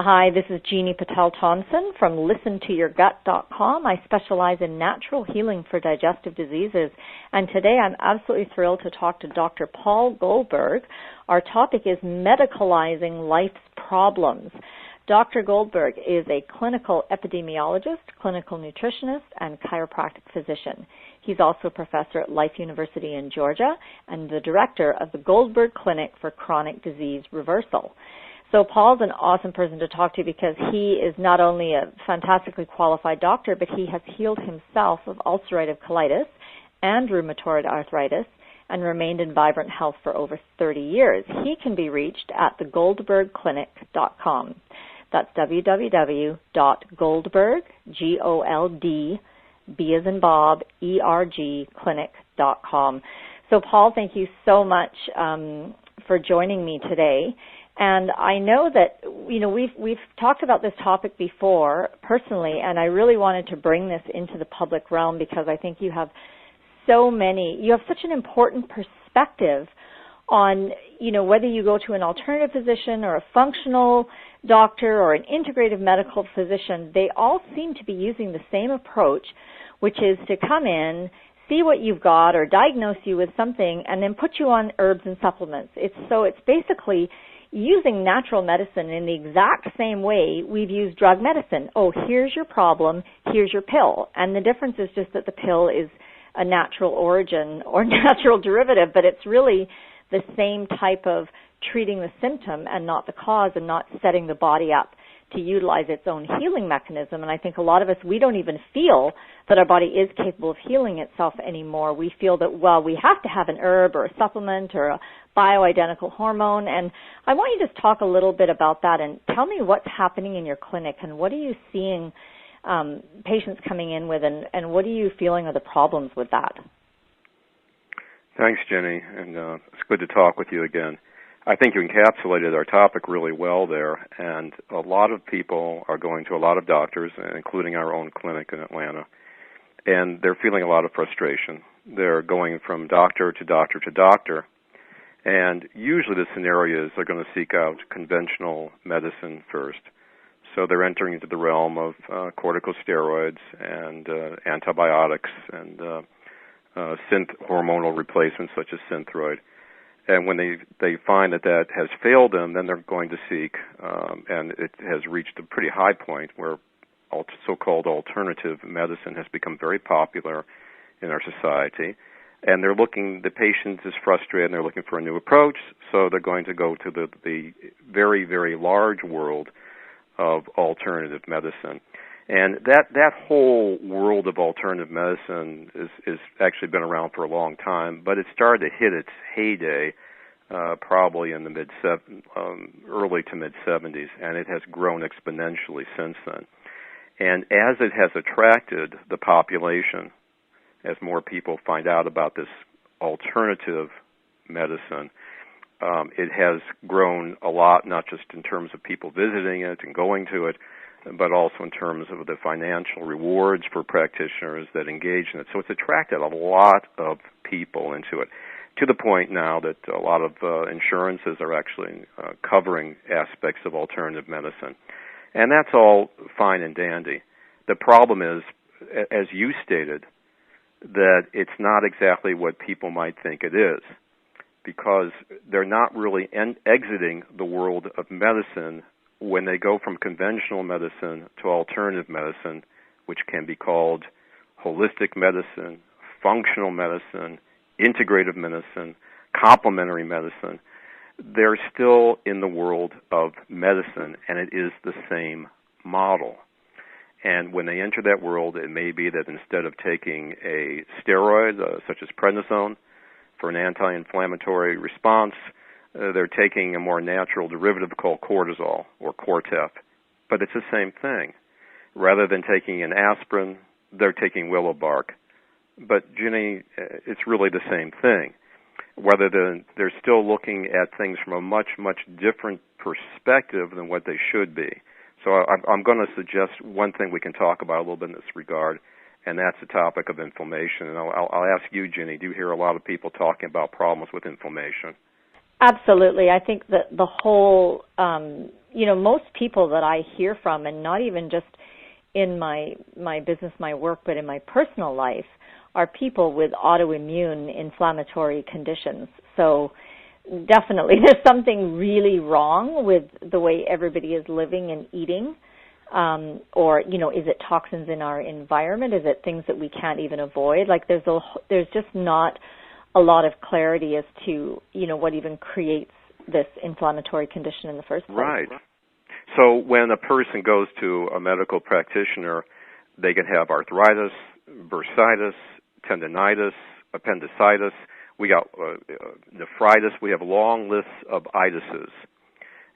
Hi, this is Jini Patel Thompson from ListenToYourGut.com. I specialize in natural healing for digestive diseases, and today I'm absolutely thrilled to talk to Dr. Paul Goldberg. Our topic is medicalizing life's problems. Dr. Goldberg is a clinical epidemiologist, clinical nutritionist, and chiropractic physician. He's also a professor at Life University in Georgia and the director of the Goldberg Clinic for Chronic Disease Reversal. So Paul's an awesome person to talk to because he is not only a fantastically qualified doctor, but he has healed himself of ulcerative colitis and rheumatoid arthritis and remained in vibrant health for over 30 years. He can be reached at thegoldbergclinic.com. That's www.goldberg, Goldb as in Bob, ERG, clinic.com. So Paul, thank you so much for joining me today. And I know that, we've talked about this topic before personally, and I really wanted to bring this into the public realm because I think you have such an important perspective on, whether you go to an alternative physician or a functional doctor or an integrative medical physician, they all seem to be using the same approach, which is to come in, see what you've got or diagnose you with something, and then put you on herbs and supplements. It's basically using natural medicine in the exact same way we've used drug medicine. Oh, here's your problem, here's your pill. And the difference is just that the pill is a natural origin or natural derivative, but it's really the same type of treating the symptom and not the cause, and not setting the body up to utilize its own healing mechanism. And I think a lot of us, we don't even feel that our body is capable of healing itself anymore. We feel that, we have to have an herb or a supplement or a bioidentical hormone. And I want you to just talk a little bit about that and tell me what's happening in your clinic and what are you seeing patients coming in with, and what are you feeling are the problems with that? Thanks, Jenny, and it's good to talk with you again. I think you encapsulated our topic really well there, and a lot of people are going to a lot of doctors, including our own clinic in Atlanta, and they're feeling a lot of frustration. They're going from doctor to doctor to doctor, and usually the scenario is they're going to seek out conventional medicine first. So they're entering into the realm of corticosteroids and antibiotics and hormonal replacements such as Synthroid. And when they find that has failed them, then they're going to seek, and it has reached a pretty high point where so-called alternative medicine has become very popular in our society. And the patient is frustrated and they're looking for a new approach, so they're going to go to the very, very large world of alternative medicine. And that whole world of alternative medicine is actually been around for a long time, but it started to hit its heyday probably in the early to mid-'70s, and it has grown exponentially since then. And as it has attracted the population, as more people find out about this alternative medicine, it has grown a lot, not just in terms of people visiting it and going to it, but also in terms of the financial rewards for practitioners that engage in it. So it's attracted a lot of people into it, to the point now that a lot of insurances are actually covering aspects of alternative medicine. And that's all fine and dandy. The problem is, as you stated, that it's not exactly what people might think it is, because they're not really exiting the world of medicine when they go from conventional medicine to alternative medicine, which can be called holistic medicine, functional medicine, integrative medicine, complementary medicine. They're still in the world of medicine, and it is the same model. And when they enter that world, it may be that instead of taking a steroid, such as prednisone, for an anti-inflammatory response, they're taking a more natural derivative called cortisol or Cortef. But it's the same thing. Rather than taking an aspirin, they're taking willow bark. But, Ginny, it's really the same thing. They're still looking at things from a much, much different perspective than what they should be. So I'm going to suggest one thing we can talk about a little bit in this regard, and that's the topic of inflammation. And I'll ask you, Ginny, do you hear a lot of people talking about problems with inflammation? Absolutely. I think that the whole, most people that I hear from, and not even just in my business, my work, but in my personal life, are people with autoimmune inflammatory conditions. So definitely there's something really wrong with the way everybody is living and eating. Or, is it toxins in our environment? Is it things that we can't even avoid? Like there's just not a lot of clarity as to, what even creates this inflammatory condition in the first place. Right. So when a person goes to a medical practitioner, they can have arthritis, bursitis, tendinitis, appendicitis. We got nephritis. We have long lists of itises.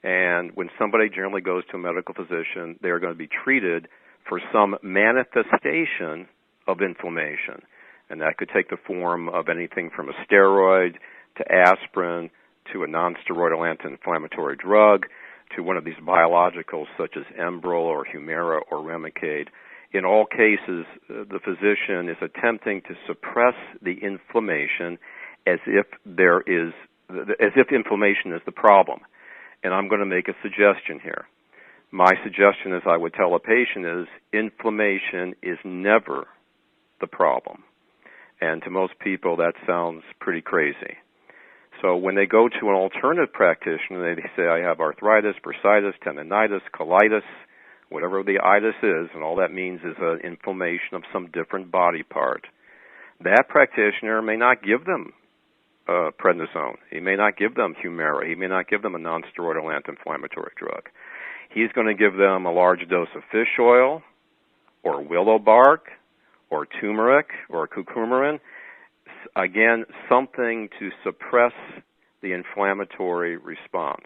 And when somebody generally goes to a medical physician, they're going to be treated for some manifestation of inflammation. And that could take the form of anything from a steroid to aspirin to a non-steroidal anti-inflammatory drug to one of these biologicals such as Enbrel or Humira or Remicade. In all cases, the physician is attempting to suppress the inflammation as if inflammation is the problem. And I'm going to make a suggestion here. My suggestion, as I would tell a patient, is inflammation is never the problem. And to most people, that sounds pretty crazy. So when they go to an alternative practitioner, they say, I have arthritis, bursitis, tendinitis, colitis, whatever the itis is, and all that means is an inflammation of some different body part. That practitioner may not give them prednisone. He may not give them Humira. He may not give them a non-steroidal anti-inflammatory drug. He's going to give them a large dose of fish oil or willow bark or turmeric or curcumin. Again, something to suppress the inflammatory response.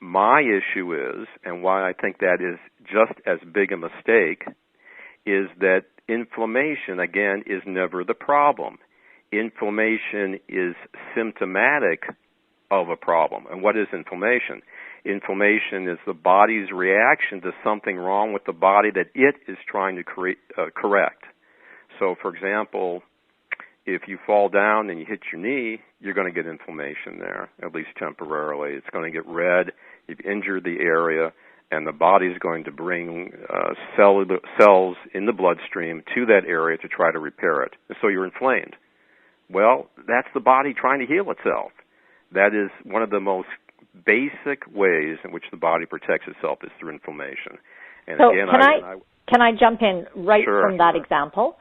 My issue is, and why I think that is just as big a mistake, is that inflammation, again, is never the problem. Inflammation is symptomatic of a problem. And what is inflammation? Inflammation is the body's reaction to something wrong with the body that it is trying to correct. So, for example, if you fall down and you hit your knee, you're going to get inflammation there, at least temporarily. It's going to get red. You've injured the area, and the body's going to bring cells in the bloodstream to that area to try to repair it. And so you're inflamed. Well, that's the body trying to heal itself. That is one of the most basic ways in which the body protects itself is through inflammation. And so again, can I jump in sure, from that example?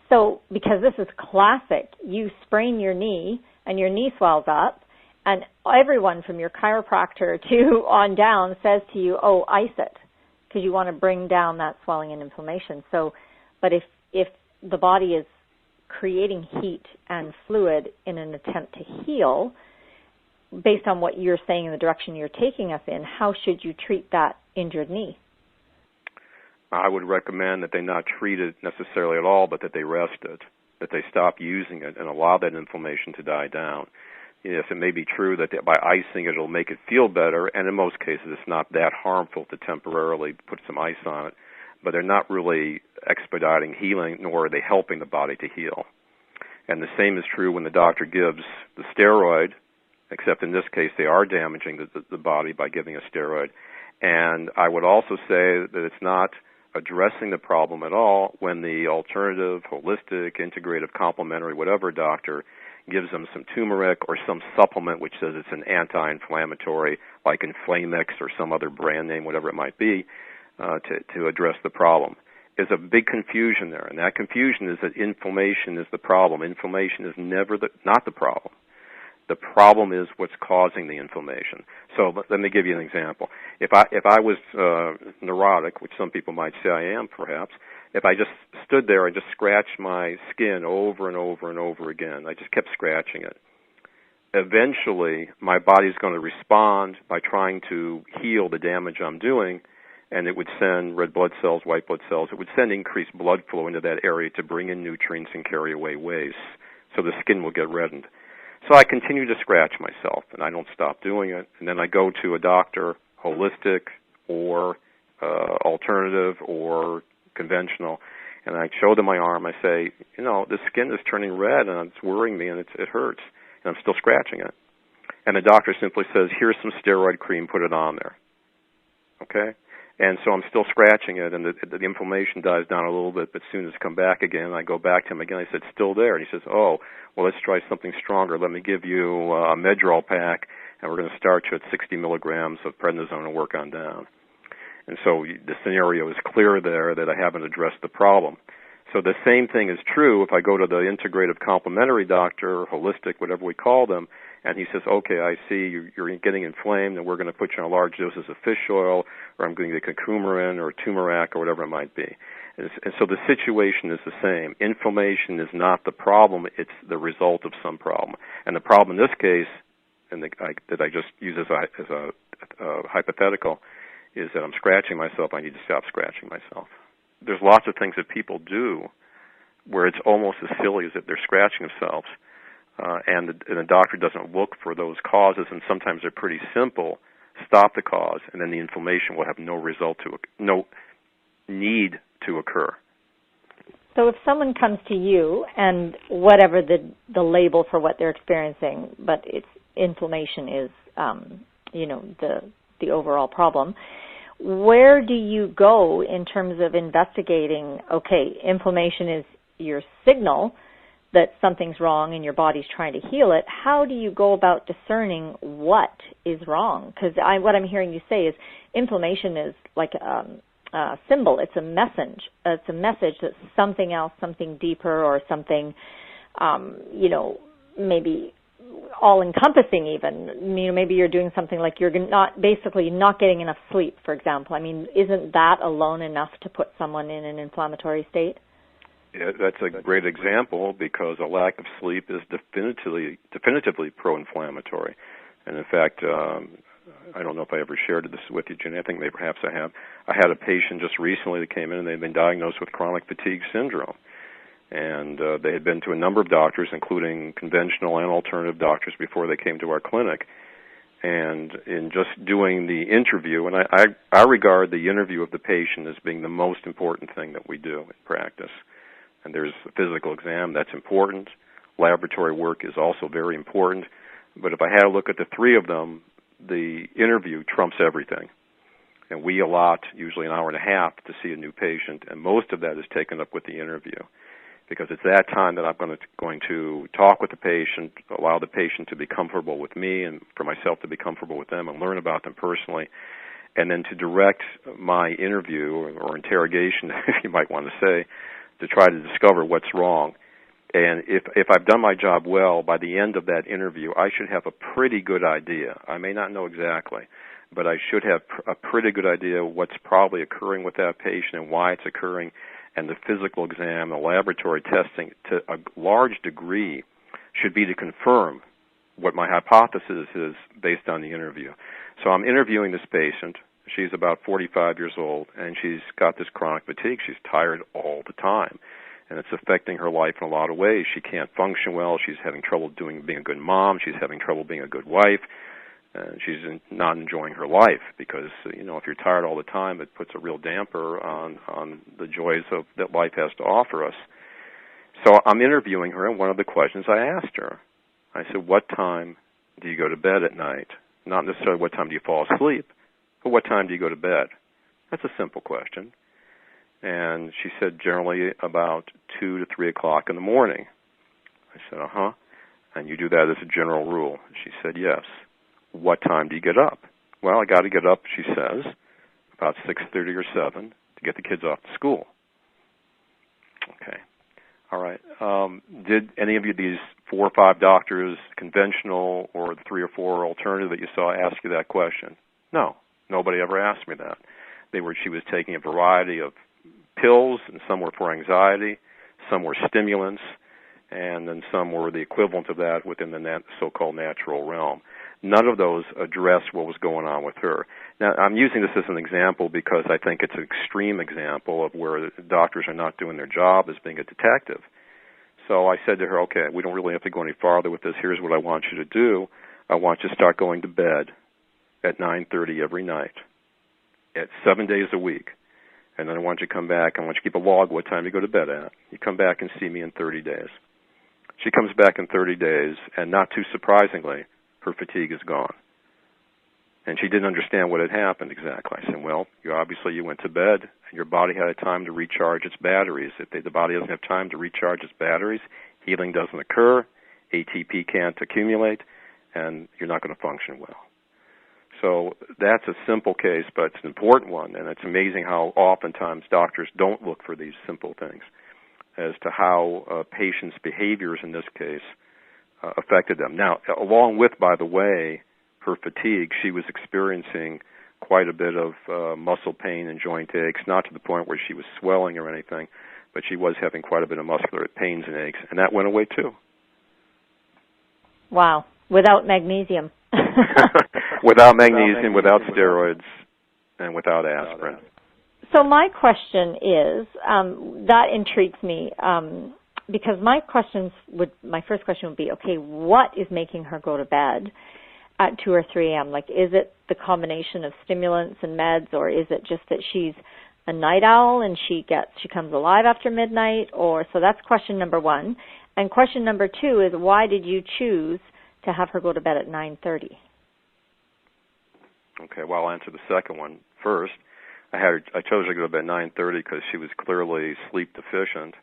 So because this is classic, you sprain your knee and your knee swells up, and everyone from your chiropractor to on down says to you, oh, ice it, because you want to bring down that swelling and inflammation. So, but if the body is creating heat and fluid in an attempt to heal, based on what you're saying in the direction you're taking us in, how should you treat that injured knee? I would recommend that they not treat it necessarily at all, but that they rest it, that they stop using it and allow that inflammation to die down. Yes, it may be true that by icing it, it'll make it feel better, and in most cases it's not that harmful to temporarily put some ice on it, but they're not really expediting healing, nor are they helping the body to heal. And the same is true when the doctor gives the steroid, except in this case they are damaging the body by giving a steroid. And I would also say that it's not addressing the problem at all when the alternative, holistic, integrative, complementary, whatever doctor gives them some turmeric or some supplement which says it's an anti-inflammatory, like Inflamex or some other brand name, whatever it might be, to address the problem. There's a big confusion there, and that confusion is that inflammation is the problem. Inflammation is never not the problem. The problem is what's causing the inflammation. So let me give you an example. If I was neurotic, which some people might say I am perhaps, if I just stood there and just scratched my skin over and over and over again, I just kept scratching it, eventually my body's going to respond by trying to heal the damage I'm doing, and it would send red blood cells, white blood cells. It would send increased blood flow into that area to bring in nutrients and carry away waste, so the skin will get reddened. So I continue to scratch myself, and I don't stop doing it. And then I go to a doctor, holistic or alternative or conventional, and I show them my arm. I say, the skin is turning red, and it's worrying me, and it hurts, and I'm still scratching it. And the doctor simply says, here's some steroid cream, put it on there. Okay? And so I'm still scratching it, and the inflammation dies down a little bit, but as soon as it's come back again, I go back to him again. I said, still there. And he says, oh, well, let's try something stronger. Let me give you a Medrol pack, and we're going to start you at 60 milligrams of prednisone and work on down. And so the scenario is clear there that I haven't addressed the problem. So the same thing is true if I go to the integrative complementary doctor, holistic, whatever we call them, and he says, okay, I see you're getting inflamed, and we're going to put you on large doses of fish oil, or I'm going to get curcumin or turmeric or whatever it might be. And so the situation is the same. Inflammation is not the problem. It's the result of some problem. And the problem in this case, that I just use as a hypothetical, is that I'm scratching myself. I need to stop scratching myself. There's lots of things that people do where it's almost as silly as if they're scratching themselves, and the doctor doesn't look for those causes, and sometimes they're pretty simple. Stop the cause, and then the inflammation will have no need to occur. So if someone comes to you, and whatever the label for what they're experiencing, but it's inflammation is, the overall problem, where do you go in terms of investigating, okay, inflammation is your signal that something's wrong and your body's trying to heal it? How do you go about discerning what is wrong? Because what I'm hearing you say is inflammation is like a symbol. It's a message. It's a message that something else, something deeper, or something, maybe all-encompassing even. Maybe you're doing something like you're not getting enough sleep, for example. I mean, isn't that alone enough to put someone in an inflammatory state? Yeah, that's a great example, because a lack of sleep is definitively pro-inflammatory. And in fact, I don't know if I ever shared this with you, Jini. I think maybe perhaps I have. I had a patient just recently that came in, and they'd been diagnosed with chronic fatigue syndrome. And they had been to a number of doctors, including conventional and alternative doctors, before they came to our clinic. And in just doing the interview, and I regard the interview of the patient as being the most important thing that we do in practice. And there's a physical exam, that's important. Laboratory work is also very important. But if I had a look at the three of them, the interview trumps everything. And we allot usually an hour and a half to see a new patient, and most of that is taken up with the interview, because it's that time that I'm going to talk with the patient, allow the patient to be comfortable with me, and for myself to be comfortable with them and learn about them personally, and then to direct my interview or interrogation, if you might want to say, to try to discover what's wrong. And if I've done my job well, by the end of that interview, I should have a pretty good idea. I may not know exactly, but I should have a pretty good idea of what's probably occurring with that patient and why it's occurring. And the physical exam, the laboratory testing, to a large degree, should be to confirm what my hypothesis is based on the interview. So I'm interviewing this patient. She's about 45 years old, and she's got this chronic fatigue. She's tired all the time, and it's affecting her life in a lot of ways. She can't function well. She's having trouble being a good mom. She's having trouble being a good wife. She's not enjoying her life because, if you're tired all the time, it puts a real damper on the joys that life has to offer us. So I'm interviewing her, and one of the questions I asked her, I said, what time do you go to bed at night? Not necessarily what time do you fall asleep, but what time do you go to bed? That's a simple question. And she said generally about 2 to 3 o'clock in the morning. I said, uh-huh. And you do that as a general rule? She said, yes. What time do you get up? Well, I got to get up, she says, about 6:30 or 7 to get the kids off to school. Okay. All right. Did any of these 4 or 5 doctors, conventional or the 3 or 4 alternative that you saw, ask you that question? No. Nobody ever asked me that. She was taking a variety of pills, and some were for anxiety, some were stimulants, and then some were the equivalent of that within the so-called natural realm. None of those addressed what was going on with her. Now, I'm using this as an example because I think it's an extreme example of where doctors are not doing their job as being a detective. So I said to her, okay, we don't really have to go any farther with this. Here's what I want you to do. I want you to start going to bed at 9:30 every night, at 7 days a week. And then I want you to come back. I want you to keep a log what time you go to bed at. You come back and see me in 30 days. She comes back in 30 days, and not too surprisingly, her fatigue is gone. And she didn't understand what had happened exactly. I said, well, you went to bed, and your body had time to recharge its batteries. If the body doesn't have time to recharge its batteries, healing doesn't occur, ATP can't accumulate, and you're not going to function well. So that's a simple case, but it's an important one, and it's amazing how oftentimes doctors don't look for these simple things as to how patients' behaviors in this case affected them. Now, along with, by the way, her fatigue, she was experiencing quite a bit of muscle pain and joint aches, not to the point where she was swelling or anything, but she was having quite a bit of muscular pains and aches, and that went away too. Wow. Without magnesium. Without magnesium, without steroids, and without aspirin. So my question is, that intrigues me, because my first question would be, okay, what is making her go to bed at 2 or 3 a.m.? Like, is it the combination of stimulants and meds, or is it just that she's a night owl and she comes alive after midnight? So that's question number one. And question number two is, why did you choose to have her go to bed at 9:30? Okay, well, I'll answer the second one first. I chose her to go to bed at 9:30 because she was clearly sleep deficient,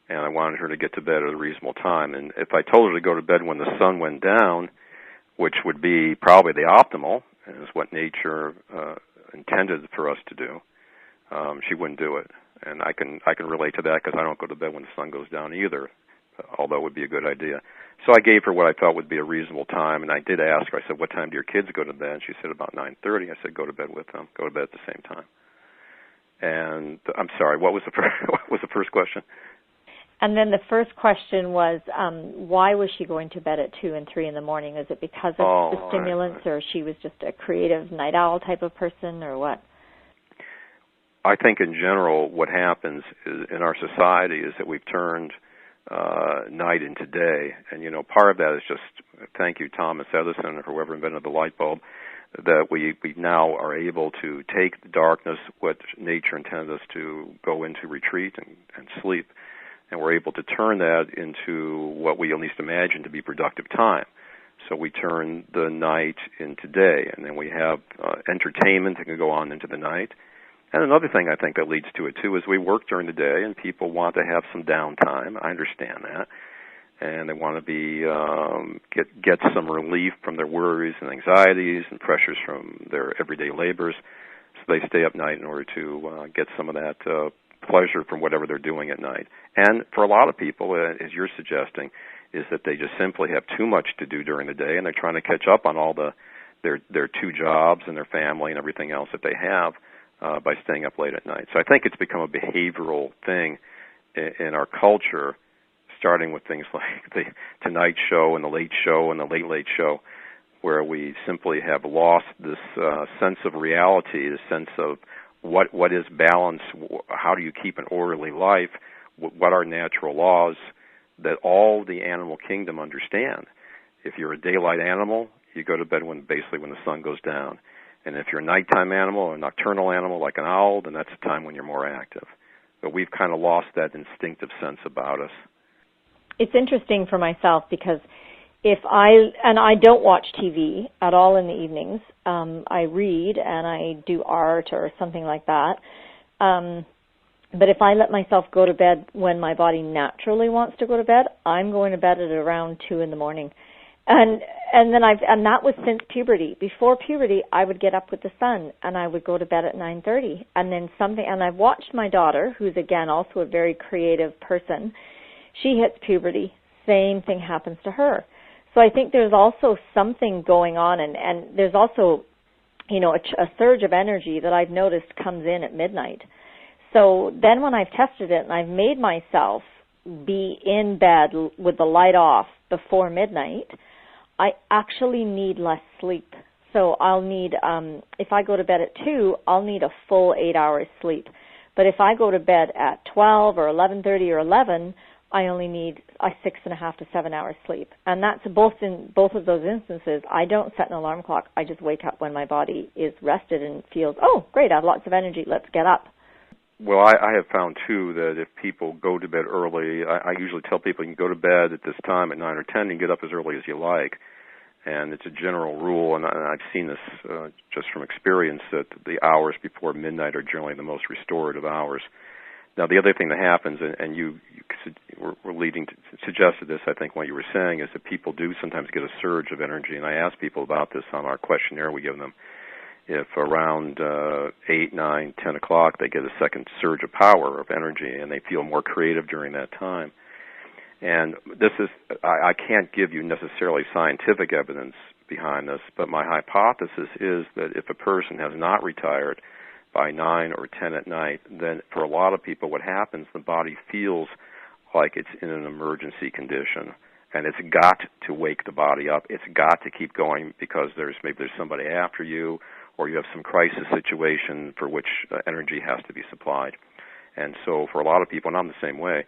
and I wanted her to get to bed at a reasonable time. And if I told her to go to bed when the sun went down, which would be probably the optimal, and is what nature intended for us to do, she wouldn't do it. And I can relate to that because I don't go to bed when the sun goes down either, although it would be a good idea. So I gave her what I thought would be a reasonable time, and I did ask her, I said, what time do your kids go to bed? And she said about 9:30. I said, go to bed with them. Go to bed at the same time. And I'm sorry, what was the first question? And then the first question was, why was she going to bed at 2 and 3 in the morning? Is it because of the stimulants, or she was just a creative night owl type of person, or what? I think in general what happens is, in our society, is that we've turned night into day. And, part of that is just, thank you, Thomas Edison, or whoever invented the light bulb, that we now are able to take the darkness, what nature intends us to go into retreat and sleep, and we're able to turn that into what we at least imagine to be productive time. So we turn the night into day, and then we have entertainment that can go on into the night. And another thing I think that leads to it, too, is we work during the day, and people want to have some downtime. I understand that. And they want to be get some relief from their worries and anxieties and pressures from their everyday labors. So they stay up night in order to get some of that pleasure from whatever they're doing at night. And for a lot of people, as you're suggesting, is that they just simply have too much to do during the day, and they're trying to catch up on all their 2 jobs and their family and everything else that they have by staying up late at night. So I think it's become a behavioral thing in our culture, starting with things like the Tonight Show and the Late Show and the Late Show, where we simply have lost this sense of reality, the sense of what is balance, how do you keep an orderly life, what are natural laws that all the animal kingdom understand. If you're a daylight animal, you go to bed basically when the sun goes down. And if you're a nighttime animal or a nocturnal animal like an owl, then that's a time when you're more active. But we've kind of lost that instinctive sense about us. It's interesting for myself because I don't watch TV at all in the evenings. I read and I do art or something like that. But if I let myself go to bed when my body naturally wants to go to bed, I'm going to bed at around 2 in the morning. And that was since puberty. Before puberty, I would get up with the sun and I would go to bed at 9:30. And I've watched my daughter, who's again also a very creative person. She hits puberty, same thing happens to her. So I think there's also something going on, and there's also, a surge of energy that I've noticed comes in at midnight. So then when I've tested it and I've made myself be in bed with the light off before midnight, I actually need less sleep. So I'll need, if I go to bed at 2, I'll need a full 8 hours sleep. But if I go to bed at 12 or 11:30 or 11, I only need 6.5 to 7 hours sleep. And that's in both of those instances. I don't set an alarm clock. I just wake up when my body is rested and feels, oh, great, I have lots of energy. Let's get up. Well, I have found, too, that if people go to bed early, I usually tell people you can go to bed at this time at 9 or 10 and get up as early as you like. And it's a general rule, and I've seen this just from experience, that the hours before midnight are generally the most restorative hours. Now, the other thing that happens, and you were leading to suggested this, I think, what you were saying, is that people do sometimes get a surge of energy. And I ask people about this on our questionnaire we give them. If around 8, 9, 10 o'clock they get a second surge of power, of energy, and they feel more creative during that time. And this is, I can't give you necessarily scientific evidence behind this, but my hypothesis is that if a person has not retired by 9 or 10 at night, then for a lot of people what happens, the body feels like it's in an emergency condition, and it's got to wake the body up. It's got to keep going because maybe there's somebody after you, or you have some crisis situation for which energy has to be supplied. And so for a lot of people, and I'm the same way,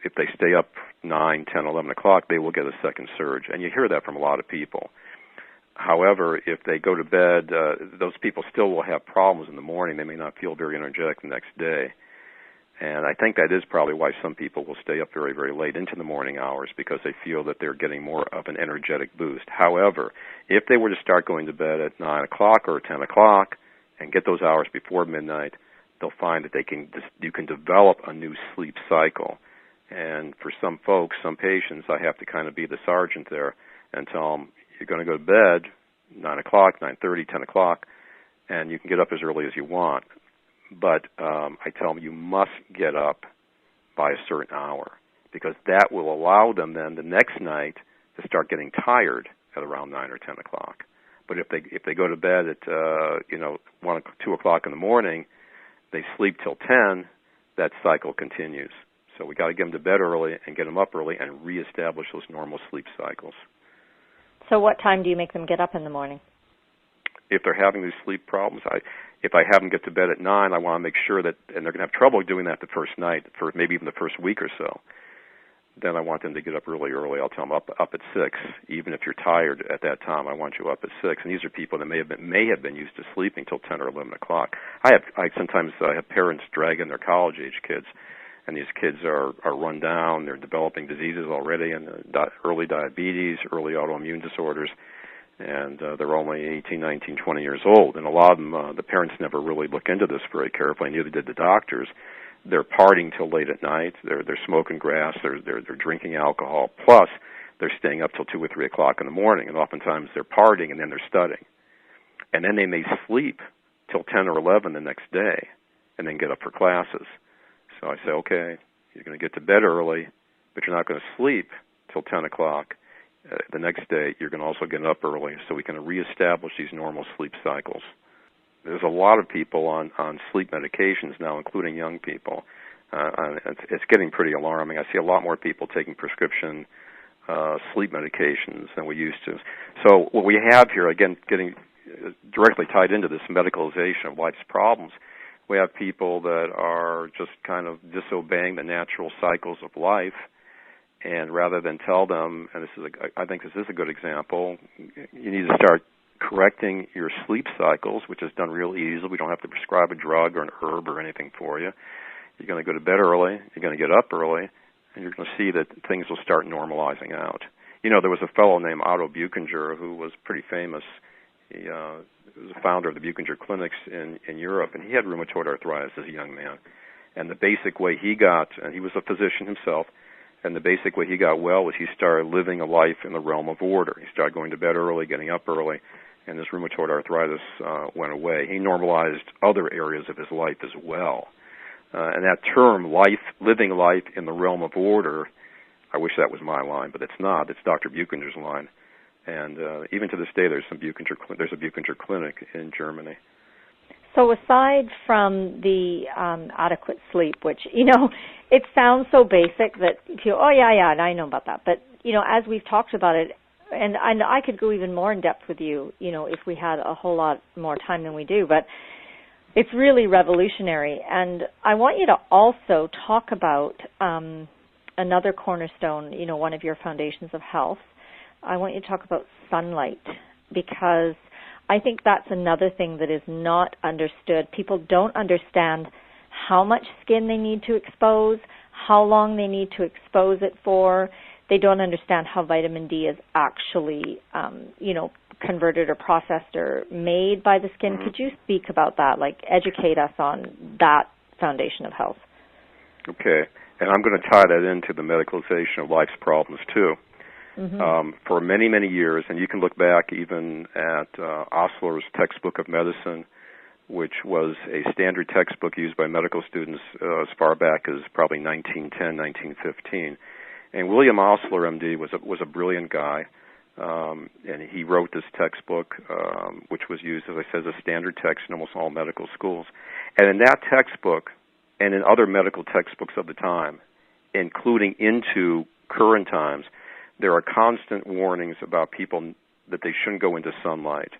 if they stay up 9, 10, 11 o'clock, they will get a second surge. And you hear that from a lot of people. However, if they go to bed, those people still will have problems in the morning. They may not feel very energetic the next day. And I think that is probably why some people will stay up very, very late into the morning hours, because they feel that they're getting more of an energetic boost. However, if they were to start going to bed at 9 o'clock or 10 o'clock and get those hours before midnight, they'll find that you can develop a new sleep cycle. And for some folks, some patients, I have to kind of be the sergeant there and tell them, you're going to go to bed 9 o'clock, 9:30, 10 o'clock, and you can get up as early as you want. But I tell them you must get up by a certain hour, because that will allow them then the next night to start getting tired at around 9 or 10 o'clock. But if they go to bed at 1, 2 o'clock in the morning, they sleep till 10, that cycle continues. So we got to get them to bed early and get them up early and reestablish those normal sleep cycles. So what time do you make them get up in the morning? If they're having these sleep problems, if I have them get to bed at 9, I want to make sure that, and they're going to have trouble doing that the first night, for maybe even the first week or so, then I want them to get up really early. I'll tell them up at 6. Even if you're tired at that time, I want you up at 6. And these are people that may have been used to sleeping till 10 or 11 o'clock. I sometimes have parents dragging their college-age kids, and these kids are run down. They're developing diseases already, and early diabetes, early autoimmune disorders, and they're only 18, 19, 20 years old. And a lot of them, the parents never really look into this very carefully, neither did the doctors. They're partying till late at night. They're smoking grass. They're drinking alcohol. Plus, they're staying up till 2 or 3 o'clock in the morning, and oftentimes they're partying and then they're studying. And then they may sleep till 10 or 11 the next day, and then get up for classes. So I say, okay, you're going to get to bed early, but you're not going to sleep till 10 o'clock. The next day, you're going to also get up early, so we can reestablish these normal sleep cycles. There's a lot of people on sleep medications now, including young people. It's getting pretty alarming. I see a lot more people taking prescription sleep medications than we used to. So what we have here, again, getting directly tied into this medicalization of life's problems, we have people that are just kind of disobeying the natural cycles of life, and rather than tell them, and I think this is a good example, you need to start correcting your sleep cycles, which is done real easily. We don't have to prescribe a drug or an herb or anything for you. You're going to go to bed early, you're going to get up early, and you're going to see that things will start normalizing out. You know, there was a fellow named Otto Buchinger who was pretty famous. He was a founder of the Buchinger clinics in Europe, and he had rheumatoid arthritis as a young man. And the basic way he got, and he was a physician himself, and the basic way he got well was he started living a life in the realm of order. He started going to bed early, getting up early, and his rheumatoid arthritis went away. He normalized other areas of his life as well. And that term, living life in the realm of order, I wish that was my line, but it's not. It's Dr. Buchinger's line. And even to this day, there's a Buchinger clinic in Germany. So aside from the adequate sleep, which, it sounds so basic that you feel, and I know about that. But, as we've talked about it, and I could go even more in depth with you, if we had a whole lot more time than we do, but it's really revolutionary. And I want you to also talk about another cornerstone, one of your foundations of health. I want you to talk about sunlight, because I think that's another thing that is not understood. People don't understand how much skin they need to expose, how long they need to expose it for. they don't understand how vitamin D is actually, converted or processed or made by the skin. Could you speak about that, like educate us on that foundation of health? Okay, and I'm going to tie that into the medicalization of life's problems too. For many, many years, and you can look back even at Osler's Textbook of Medicine, which was a standard textbook used by medical students as far back as probably 1910, 1915. And William Osler, MD, was a brilliant guy, and he wrote this textbook, which was used, as I said, as a standard text in almost all medical schools. And in that textbook, and in other medical textbooks of the time, including into current times, there are constant warnings about people that they shouldn't go into sunlight.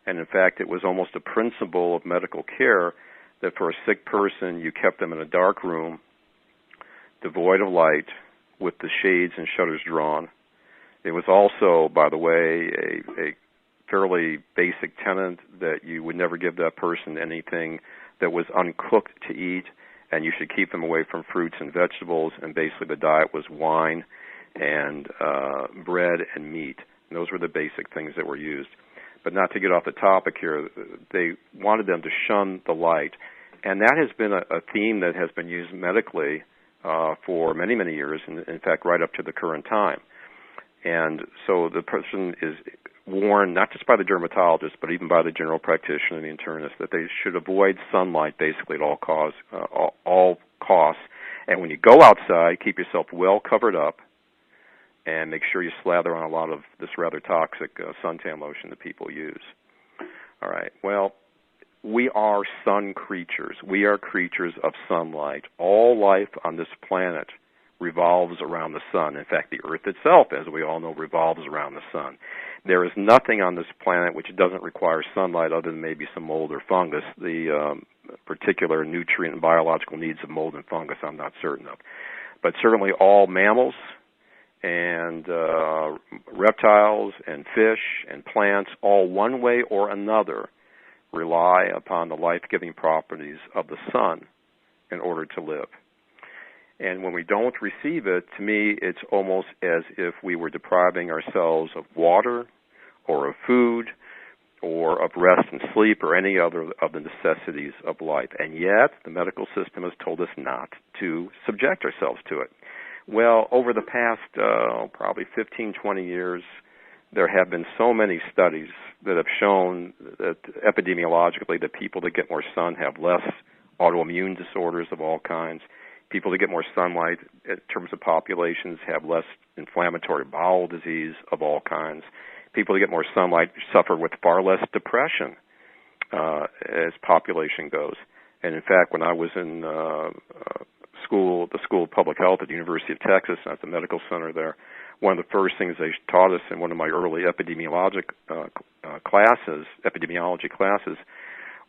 And in fact, it was almost a principle of medical care that for a sick person, you kept them in a dark room, devoid of light, with the shades and shutters drawn. It was also, by the way, a fairly basic tenet that you would never give that person anything that was uncooked to eat, and you should keep them away from fruits and vegetables, and basically the diet was wine and bread and meat. And those were the basic things that were used. But not to get off the topic here, they wanted them to shun the light. And that has been a theme that has been used medically for many, many years, and in fact, right up to the current time. And so the person is warned, not just by the dermatologist, but even by the general practitioner and the internist, that they should avoid sunlight basically at all costs. And when you go outside, keep yourself well covered up, and make sure you slather on a lot of this rather toxic suntan lotion that people use. All right. Well, we are sun creatures. We are creatures of sunlight. All life on this planet revolves around the sun. In fact, the Earth itself, as we all know, revolves around the sun. There is nothing on this planet which doesn't require sunlight other than maybe some mold or fungus. The particular nutrient and biological needs of mold and fungus I'm not certain of. But certainly all mammals and reptiles and fish and plants, all one way or another, rely upon the life-giving properties of the sun in order to live. And when we don't receive it, to me, it's almost as if we were depriving ourselves of water or of food or of rest and sleep or any other of the necessities of life. And yet, the medical system has told us not to subject ourselves to it. Well, over the past probably 15, 20 years, there have been so many studies that have shown that epidemiologically that people that get more sun have less autoimmune disorders of all kinds. People that get more sunlight in terms of populations have less inflammatory bowel disease of all kinds. People that get more sunlight suffer with far less depression as population goes. And in fact, when I was in the School of Public Health at the University of Texas, at the medical center there, one of the first things they taught us in one of my early epidemiology classes,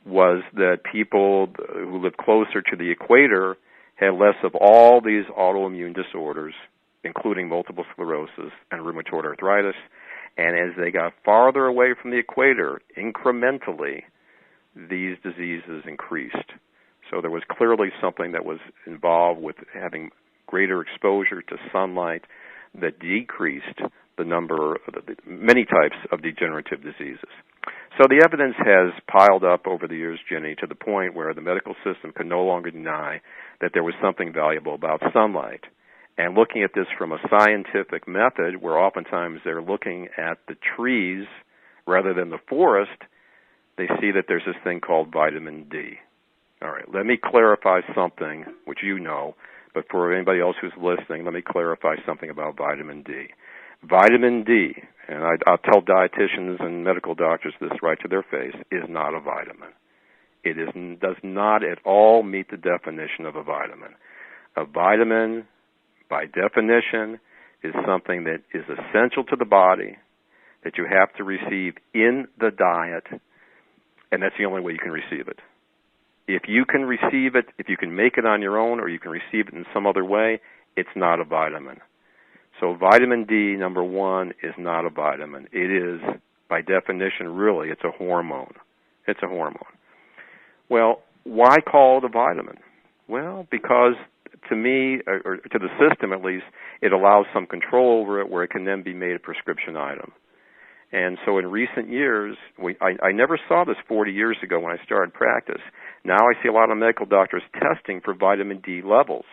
was that people who live closer to the equator had less of all these autoimmune disorders, including multiple sclerosis and rheumatoid arthritis. And as they got farther away from the equator, incrementally, these diseases increased. So there was clearly something that was involved with having greater exposure to sunlight that decreased the number, many types of degenerative diseases. So the evidence has piled up over the years, Jini, to the point where the medical system can no longer deny that there was something valuable about sunlight. And looking at this from a scientific method, where oftentimes they're looking at the trees rather than the forest, they see that there's this thing called vitamin D. All right, let me clarify something, which you know, but for anybody else who's listening, let me clarify something about vitamin D. Vitamin D, and I'll tell dietitians and medical doctors this right to their face, is not a vitamin. It does not at all meet the definition of a vitamin. A vitamin, by definition, is something that is essential to the body, that you have to receive in the diet, and that's the only way you can receive it. If you can receive it, if you can make it on your own, or you can receive it in some other way, it's not a vitamin. So vitamin D, number one, is not a vitamin. It is, by definition, really, it's a hormone. It's a hormone. Well, why call it a vitamin? Well, because to me, or to the system at least, it allows some control over it where it can then be made a prescription item. And so in recent years, I never saw this 40 years ago when I started practice. Now I see a lot of medical doctors testing for vitamin D levels.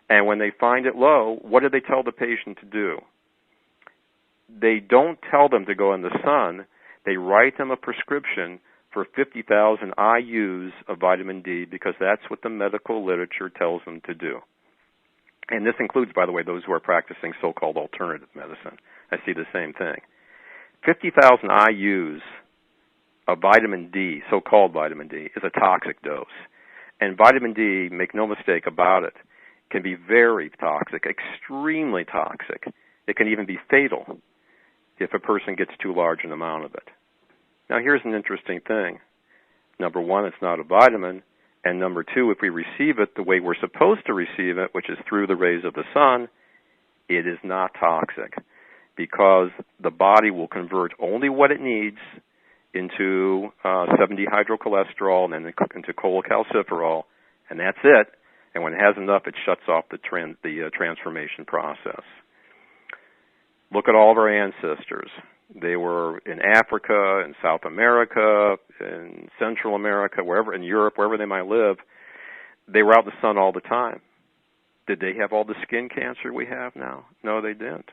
And when they find it low, what do they tell the patient to do? They don't tell them to go in the sun. They write them a prescription for 50,000 IUs of vitamin D because that's what the medical literature tells them to do. And this includes, by the way, those who are practicing so-called alternative medicine. I see the same thing. 50,000 IUs of vitamin D, so-called vitamin D, is a toxic dose. And vitamin D, make no mistake about it, can be very toxic, extremely toxic. It can even be fatal if a person gets too large an amount of it. Now, here's an interesting thing. Number one, it's not a vitamin. And number two, if we receive it the way we're supposed to receive it, which is through the rays of the sun, it is not toxic because the body will convert only what it needs into 7-dehydrocholesterol and then into cholecalciferol, and that's it. And when it has enough, it shuts off the transformation process. Look at all of our ancestors. They were in Africa, in South America, in Central America, wherever, in Europe, wherever they might live. They were out in the sun all the time. Did they have all the skin cancer we have now? No, they didn't.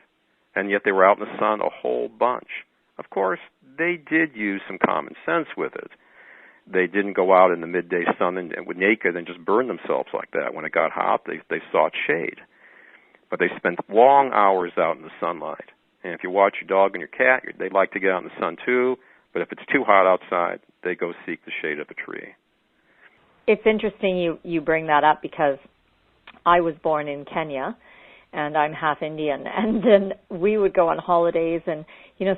And yet they were out in the sun a whole bunch. Of course, they did use some common sense with it. They didn't go out in the midday sun and naked and just burn themselves like that. When it got hot, they sought shade. But they spent long hours out in the sunlight. And if you watch your dog and your cat, they like to get out in the sun too. But if it's too hot outside, they go seek the shade of a tree. It's interesting you bring that up because I was born in Kenya, and I'm half Indian. And then we would go on holidays, and,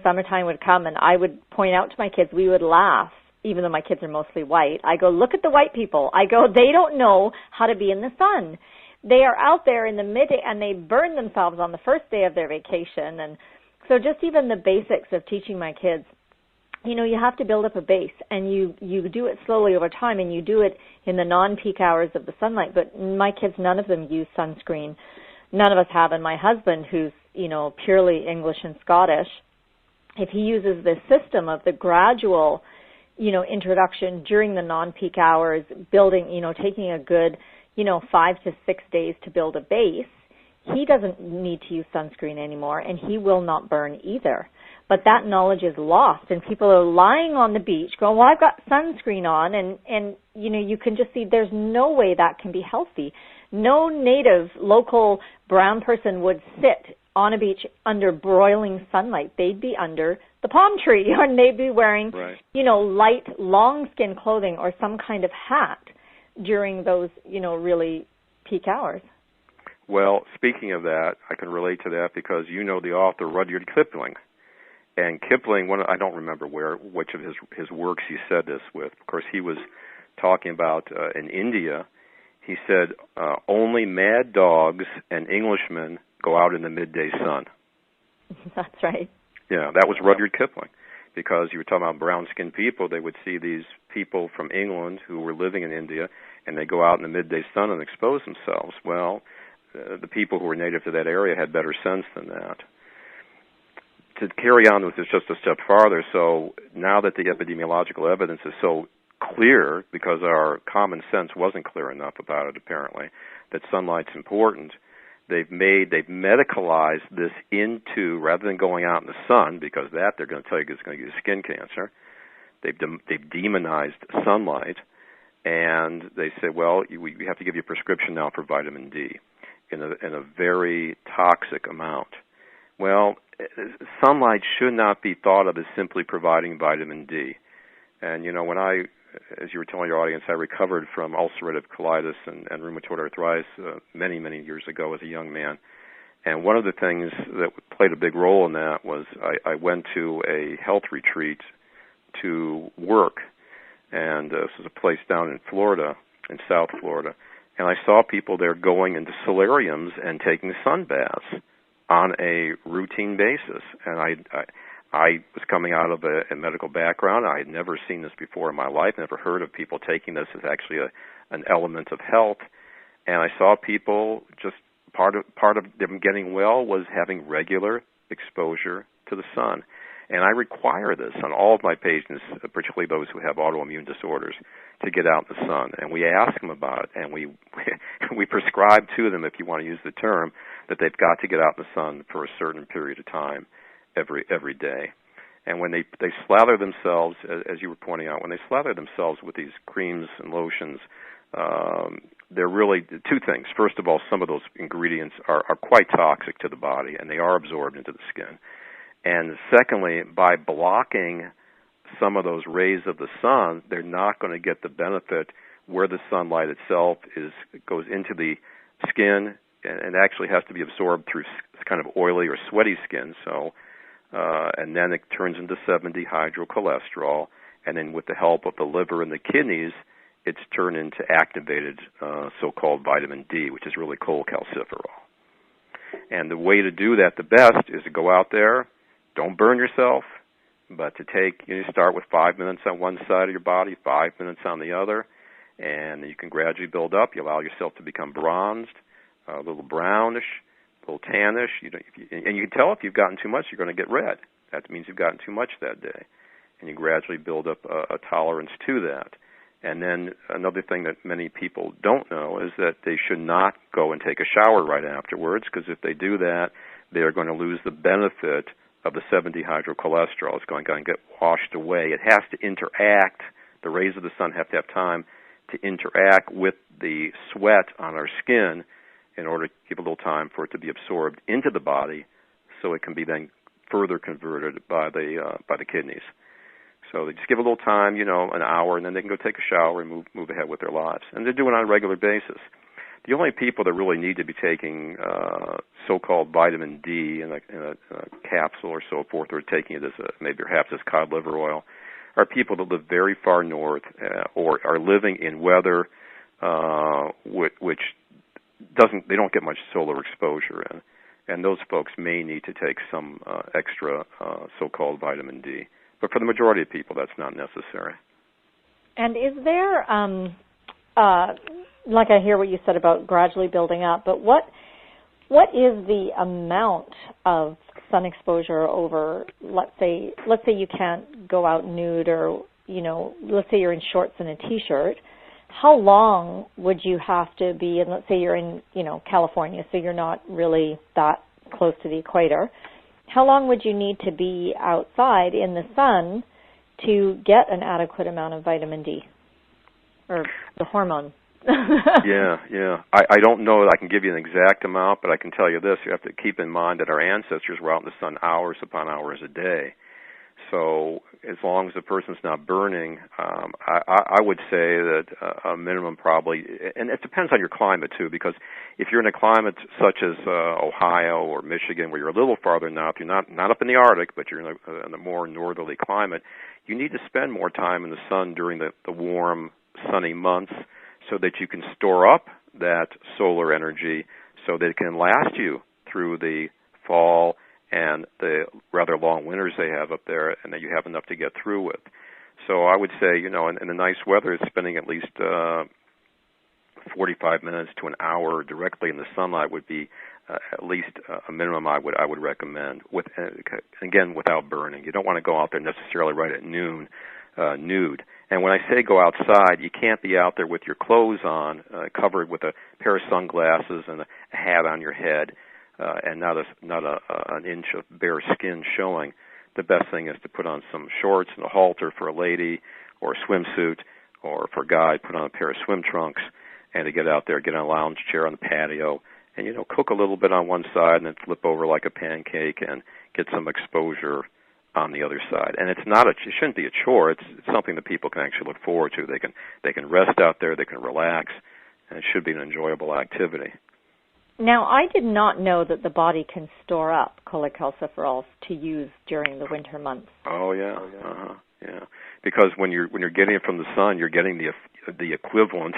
summertime would come, and I would point out to my kids, we would laugh, even though my kids are mostly white. I go, look at the white people. I go, they don't know how to be in the sun. They are out there in the midday, and they burn themselves on the first day of their vacation. And so just even the basics of teaching my kids, you have to build up a base, and you do it slowly over time, and you do it in the non-peak hours of the sunlight. But my kids, none of them use sunscreen. None of us have. And my husband, who's, purely English and Scottish, if he uses this system of the gradual, introduction during the non-peak hours, building, taking a good, 5 to 6 days to build a base, he doesn't need to use sunscreen anymore, and he will not burn either. But that knowledge is lost, and people are lying on the beach going, well, I've got sunscreen on, and you can just see there's no way that can be healthy. No native, local brown person would sit on a beach under broiling sunlight. They'd be under the palm tree, or they'd be wearing, right, light, long skin clothing or some kind of hat during those, really peak hours. Well, speaking of that, I can relate to that because the author Rudyard Kipling. And Kipling, I don't remember which of his works he said this with. Of course, he was talking about in India. He said, only mad dogs and Englishmen go out in the midday sun. That's right. Yeah, that was Rudyard Kipling. Because you were talking about brown-skinned people, they would see these people from England who were living in India, and they go out in the midday sun and expose themselves. Well, the people who were native to that area had better sense than that. To carry on with this just a step farther, so now that the epidemiological evidence is so clear, because our common sense wasn't clear enough about it apparently, that sunlight's important, they've medicalized this into, rather than going out in the sun, because that they're going to tell you is going to give you skin cancer, they've demonized sunlight, and they say, well, we have to give you a prescription now for vitamin D in a very toxic amount. Well, sunlight should not be thought of as simply providing vitamin D. And, when as you were telling your audience, I recovered from ulcerative colitis and rheumatoid arthritis many, many years ago as a young man. And one of the things that played a big role in that was I went to a health retreat to work. And this was a place down in Florida, in South Florida. And I saw people there going into solariums and taking sun baths on a routine basis. And I was coming out of a medical background. I had never seen this before in my life, never heard of people taking this as actually an element of health. And I saw people just part of them getting well was having regular exposure to the sun. And I require this on all of my patients, particularly those who have autoimmune disorders, to get out in the sun. And we ask them about it, and we prescribe to them, if you want to use the term, that they've got to get out in the sun for a certain period of time every day. And when they slather themselves, as you were pointing out, when they slather themselves with these creams and lotions, they're really two things. First of all, some of those ingredients are quite toxic to the body, and they are absorbed into the skin. And secondly, by blocking some of those rays of the sun, they're not going to get the benefit where the sunlight itself goes into the skin and actually has to be absorbed through kind of oily or sweaty skin. So, and then it turns into 7-dehydrocholesterol, and then with the help of the liver and the kidneys, it's turned into activated so-called vitamin D, which is really cholecalciferol. And the way to do that the best is to go out there, don't burn yourself, but to start with 5 minutes on one side of your body, 5 minutes on the other, and you can gradually build up. You allow yourself to become bronzed, a little brownish, a little tannish. And you can tell if you've gotten too much, you're going to get red. That means you've gotten too much that day. And you gradually build up a tolerance to that. And then another thing that many people don't know is that they should not go and take a shower right afterwards, because if they do that, they are going to lose the benefit of the 7-dehydrocholesterol. It's going to get washed away. It has to interact. The rays of the sun have to have time to interact with the sweat on our skin in order to give a little time for it to be absorbed into the body, so it can be then further converted by the kidneys. So they just give a little time, an hour, and then they can go take a shower and move ahead with their lives. And they're doing it on a regular basis. The only people that really need to be taking so-called vitamin D in a capsule or so forth, or taking it as perhaps as cod liver oil, are people that live very far north or are living in weather which they don't get much solar exposure in. And those folks may need to take some extra so-called vitamin D. But for the majority of people, that's not necessary. And is there, like I hear what you said about gradually building up, but what is the amount of sun exposure over, let's say you can't go out nude, or, let's say you're in shorts and a T-shirt. How long would you have to be, and let's say you're in, California, so you're not really that close to the equator. How long would you need to be outside in the sun to get an adequate amount of vitamin D, or the hormone? Yeah. I don't know that I can give you an exact amount, but I can tell you this. You have to keep in mind that our ancestors were out in the sun hours upon hours a day. So as long as the person's not burning, I would say that a minimum probably, and it depends on your climate too, because if you're in a climate such as Ohio or Michigan, where you're a little farther north, you're not up in the Arctic, but you're in a more northerly climate, you need to spend more time in the sun during the warm, sunny months so that you can store up that solar energy so that it can last you through the fall and the rather long winters they have up there, and that you have enough to get through with. So I would say, in the nice weather, spending at least 45 minutes to an hour directly in the sunlight would be at least a minimum I would recommend. Again, without burning. You don't want to go out there necessarily right at noon, nude. And when I say go outside, you can't be out there with your clothes on, covered with a pair of sunglasses and a hat on your head, and not an inch of bare skin showing. The best thing is to put on some shorts and a halter for a lady, or a swimsuit, or for a guy, put on a pair of swim trunks, and to get out there, get on a lounge chair on the patio, and cook a little bit on one side, and then flip over like a pancake and get some exposure on the other side. And it shouldn't be a chore. It's something that people can actually look forward to. They can rest out there, they can relax, and it should be an enjoyable activity. Now, I did not know that the body can store up cholecalciferol to use during the winter months. Oh yeah, yeah. Because when you're getting it from the sun, you're getting the equivalent,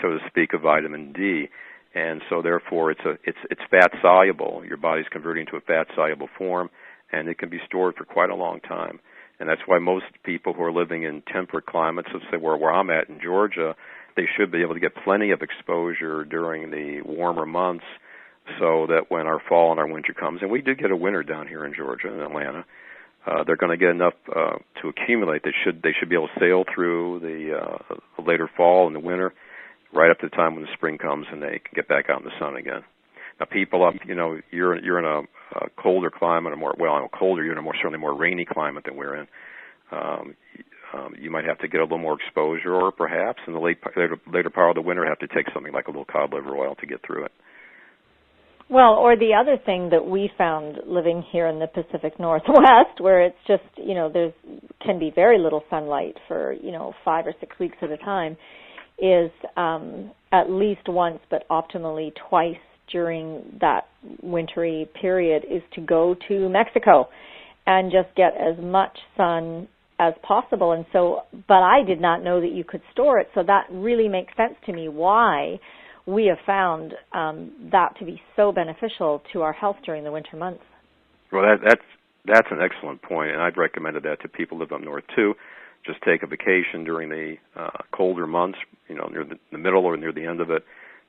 so to speak, of vitamin D, and so therefore it's fat soluble. Your body's converting to a fat soluble form, and it can be stored for quite a long time. And that's why most people who are living in temperate climates, let's say where I'm at in Georgia, they should be able to get plenty of exposure during the warmer months, so that when our fall and our winter comes, and we do get a winter down here in Georgia and Atlanta, they're going to get enough to accumulate. They should be able to sail through the later fall and the winter, right up to the time when the spring comes and they can get back out in the sun again. Now, people up, you're in a colder climate, you're in a certainly more rainy climate than we're in. You might have to get a little more exposure, or perhaps in the later part of the winter have to take something like a little cod liver oil to get through it. Well, or the other thing that we found living here in the Pacific Northwest, where it's just, there can be very little sunlight for, 5 or 6 weeks at a time, is at least once, but optimally twice during that wintry period, is to go to Mexico and just get as much sun as possible. And so, but I did not know that you could store it, so that really makes sense to me why we have found that to be so beneficial to our health during the winter months. Well, that's an excellent point, and I've recommended that to people who live up north too. Just take a vacation during the colder months, near the middle or near the end of it,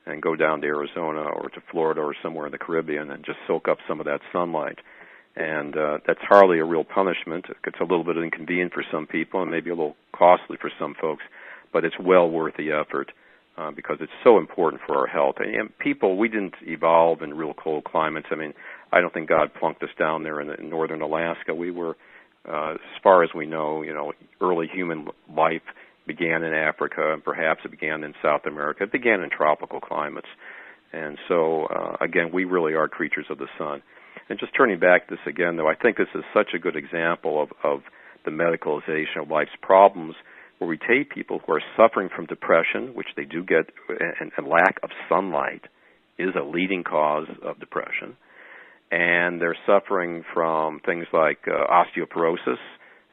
and go down to Arizona or to Florida or somewhere in the Caribbean and just soak up some of that sunlight. And that's hardly a real punishment. It's a little bit inconvenient for some people and maybe a little costly for some folks, but it's well worth the effort. Because it's so important for our health. And people, we didn't evolve in real cold climates. I mean, I don't think God plunked us down there in northern Alaska. We were, as far as we know, early human life began in Africa, and perhaps it began in South America. It began in tropical climates. And so, again, we really are creatures of the sun. And just turning back to this again, though, I think this is such a good example of the medicalization of life's problems, where we take people who are suffering from depression, which they do get, and lack of sunlight is a leading cause of depression, and they're suffering from things like osteoporosis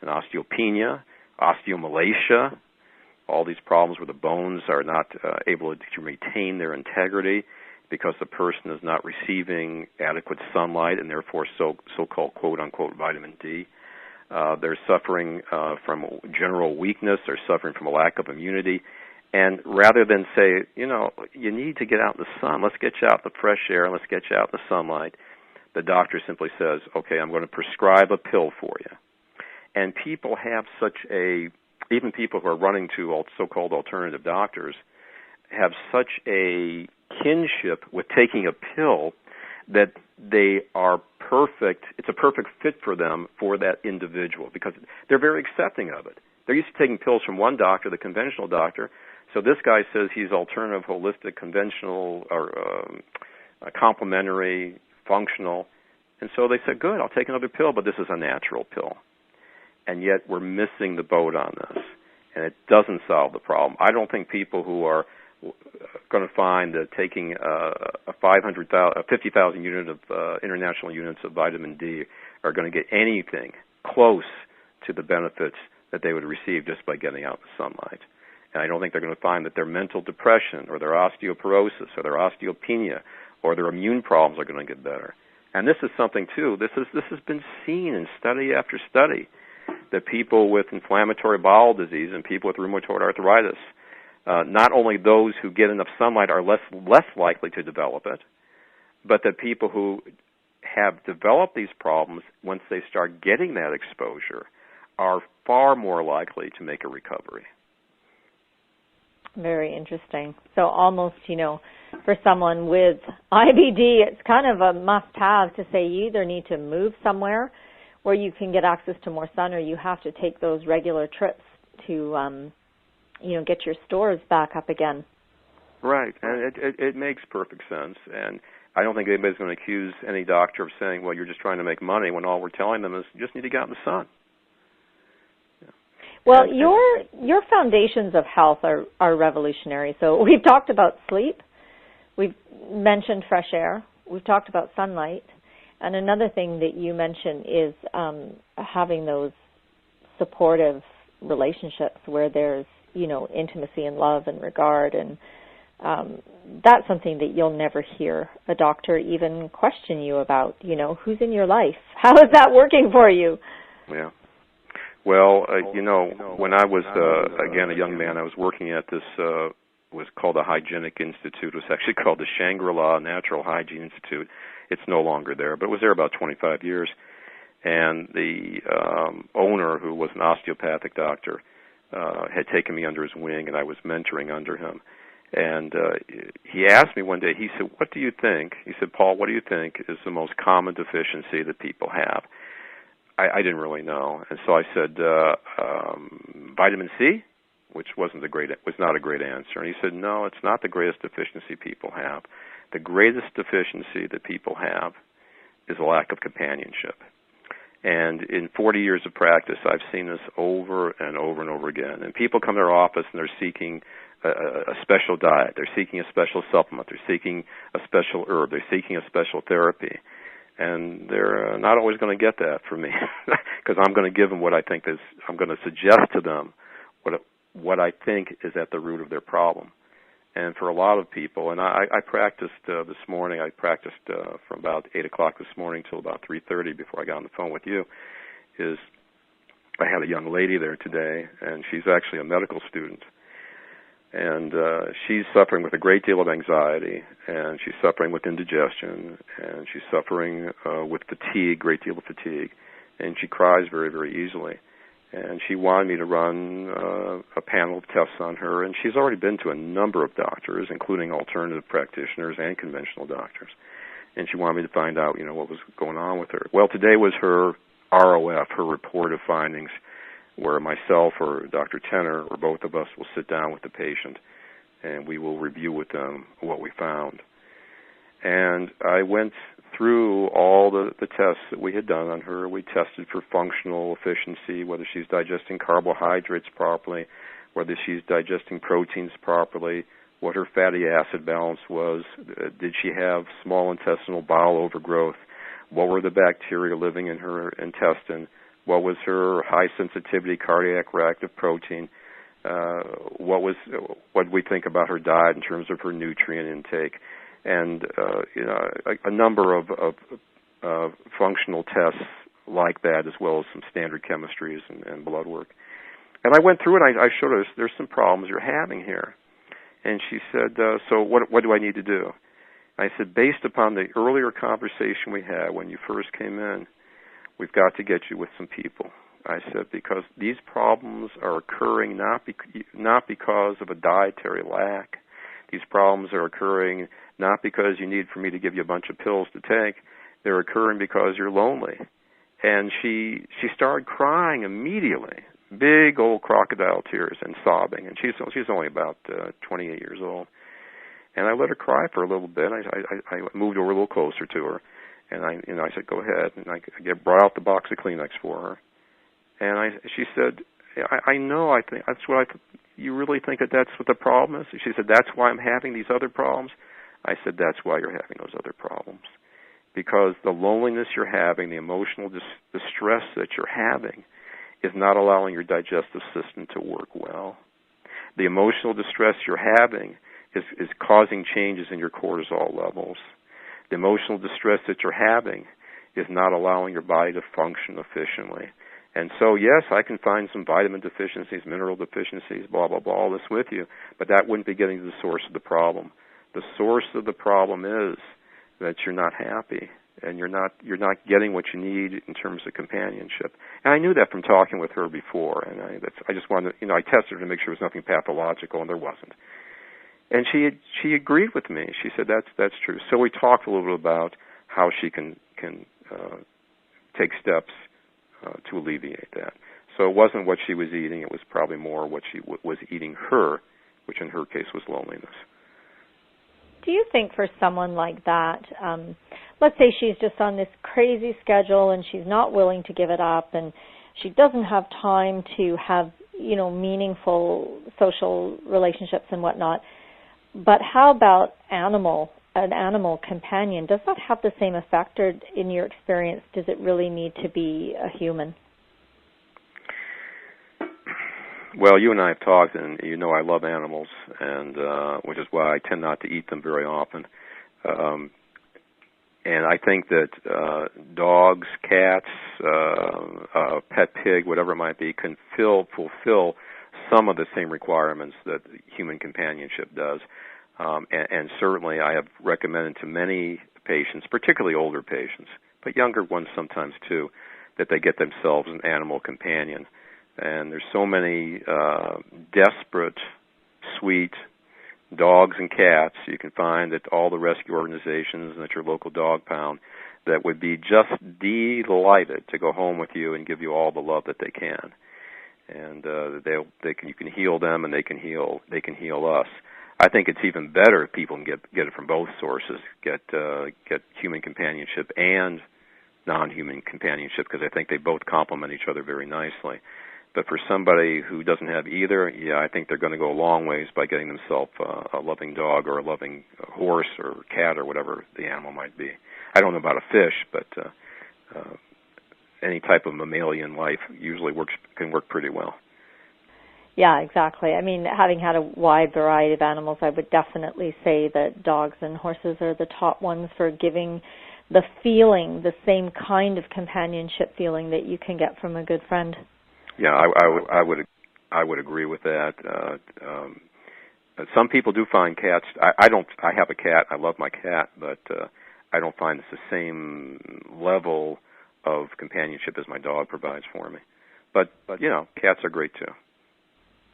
and osteopenia, osteomalacia, all these problems where the bones are not able to retain their integrity because the person is not receiving adequate sunlight and therefore so-called quote-unquote vitamin D. They're suffering from general weakness. They're suffering from a lack of immunity. And rather than say, you need to get out in the sun, let's get you out in the fresh air and let's get you out in the sunlight, the doctor simply says, okay, I'm going to prescribe a pill for you. And people have even people who are running to so-called alternative doctors have such a kinship with taking a pill that they are perfect. It's a perfect fit for them, for that individual, because they're very accepting of it. They're used to taking pills from one doctor, the conventional doctor. So this guy says he's alternative, holistic, conventional, or complementary, functional. And so they said, good, I'll take another pill, but this is a natural pill. And yet we're missing the boat on this. And it doesn't solve the problem. I don't think people who are going to find that taking a 50,000 unit of international units of vitamin D are going to get anything close to the benefits that they would receive just by getting out in the sunlight. And I don't think they're going to find that their mental depression or their osteoporosis or their osteopenia or their immune problems are going to get better. And this is something, too, this has been seen in study after study, that people with inflammatory bowel disease and people with rheumatoid arthritis, not only those who get enough sunlight are less likely to develop it, but that people who have developed these problems, once they start getting that exposure, are far more likely to make a recovery. Very interesting. So almost, for someone with IBD, it's kind of a must-have to say you either need to move somewhere where you can get access to more sun, or you have to take those regular trips to get your stores back up again. Right, and it makes perfect sense. And I don't think anybody's going to accuse any doctor of saying, well, you're just trying to make money, when all we're telling them is you just need to get out in the sun. Yeah. Well, your foundations of health are revolutionary. So we've talked about sleep. We've mentioned fresh air. We've talked about sunlight. And another thing that you mentioned is having those supportive relationships where there's, intimacy and love and regard. And that's something that you'll never hear a doctor even question you about, who's in your life? How is that working for you? Yeah. Well, when I was, again, a young man, I was working at this was called the Hygienic Institute. It was actually called the Shangri-La Natural Hygiene Institute. It's no longer there, but it was there about 25 years. And the owner, who was an osteopathic doctor, had taken me under his wing, and I was mentoring under him. And he asked me one day, he said, what do you think? He said, Paul, what do you think is the most common deficiency that people have? I didn't really know. And so I said, vitamin C, which was not a great answer. And he said, no, it's not the greatest deficiency people have. The greatest deficiency that people have is a lack of companionship. And in 40 years of practice, I've seen this over and over and over again. And people come to our office and they're seeking a special diet. They're seeking a special supplement. They're seeking a special herb. They're seeking a special therapy. And they're not always going to get that from me because I'm going to give them what I think is, I'm going to suggest to them what I think is at the root of their problem. And for a lot of people, and I practiced this morning, I practiced from about 8 o'clock this morning till about 3:30 before I got on the phone with you, is I had a young lady there today, and she's actually a medical student. And she's suffering with a great deal of anxiety, and she's suffering with indigestion, and she's suffering with fatigue, great deal of fatigue. And she cries very, very easily. And she wanted me to run a panel of tests on her, and she's already been to a number of doctors, including alternative practitioners and conventional doctors. And she wanted me to find out, what was going on with her. Well, today was her ROF, her report of findings, where myself or Dr. Tenner or both of us will sit down with the patient, and we will review with them what we found. And I went through all the tests that we had done on her. We tested for functional efficiency, whether she's digesting carbohydrates properly, whether she's digesting proteins properly, what her fatty acid balance was, did she have small intestinal bowel overgrowth, what were the bacteria living in her intestine, what was her high sensitivity cardiac reactive protein, what did we think about her diet in terms of her nutrient intake, and a number of functional tests like that, as well as some standard chemistries and blood work. And I went through it. I showed her, there's some problems you're having here. And she said, so what do I need to do? I said, based upon the earlier conversation we had when you first came in, we've got to get you with some people. I said, because these problems are occurring not because of a dietary lack. These problems are occurring not because you need for me to give you a bunch of pills to take. They're occurring because you're lonely. And she started crying immediately, big old crocodile tears and sobbing. And she's only about 28 years old. And I let her cry for a little bit. I moved over a little closer to her, and I said, go ahead. And I brought out the box of Kleenex for her. And she said, I know. I think that's what you really think that's what the problem is? She said, that's why I'm having these other problems? I said, that's why you're having those other problems. Because the loneliness you're having, the emotional distress that you're having, is not allowing your digestive system to work well. The emotional distress you're having is causing changes in your cortisol levels. The emotional distress that you're having is not allowing your body to function efficiently. And so, yes, I can find some vitamin deficiencies, mineral deficiencies, blah, blah, blah, all this with you, but that wouldn't be getting to the source of the problem. The source of the problem is that you're not happy and you're not getting what you need in terms of companionship. And I knew that from talking with her before, and I just wanted to, I tested her to make sure there was nothing pathological, and there wasn't. And she agreed with me. She said that's true. So we talked a little bit about how she can take steps to alleviate that. So it wasn't what she was eating; it was probably more what she was eating her, which in her case was loneliness. Do you think for someone like that, let's say she's just on this crazy schedule and she's not willing to give it up, and she doesn't have time to have meaningful social relationships and whatnot, but how about an animal companion? Does that have the same effect, or in your experience, does it really need to be a human? Well, you and I have talked, and I love animals, and which is why I tend not to eat them very often. And I think that dogs, cats, pet pig, whatever it might be, can fulfill some of the same requirements that human companionship does. And certainly I have recommended to many patients, particularly older patients, but younger ones sometimes too, that they get themselves an animal companion. And there's so many desperate, sweet dogs and cats you can find at all the rescue organizations and at your local dog pound that would be just delighted to go home with you and give you all the love that they can. And you can heal them, and they can heal us. I think it's even better if people can get it from both sources, get human companionship and non-human companionship, because I think they both complement each other very nicely. But for somebody who doesn't have either, yeah, I think they're going to go a long ways by getting themselves a loving dog or a loving horse or cat or whatever the animal might be. I don't know about a fish, but any type of mammalian life usually can work pretty well. Yeah, exactly. I mean, having had a wide variety of animals, I would definitely say that dogs and horses are the top ones for giving the feeling, the same kind of companionship feeling that you can get from a good friend. Yeah, I would agree with that. Some people do find cats. I don't. I have a cat. I love my cat, but I don't find it's the same level of companionship as my dog provides for me. But you know, cats are great too.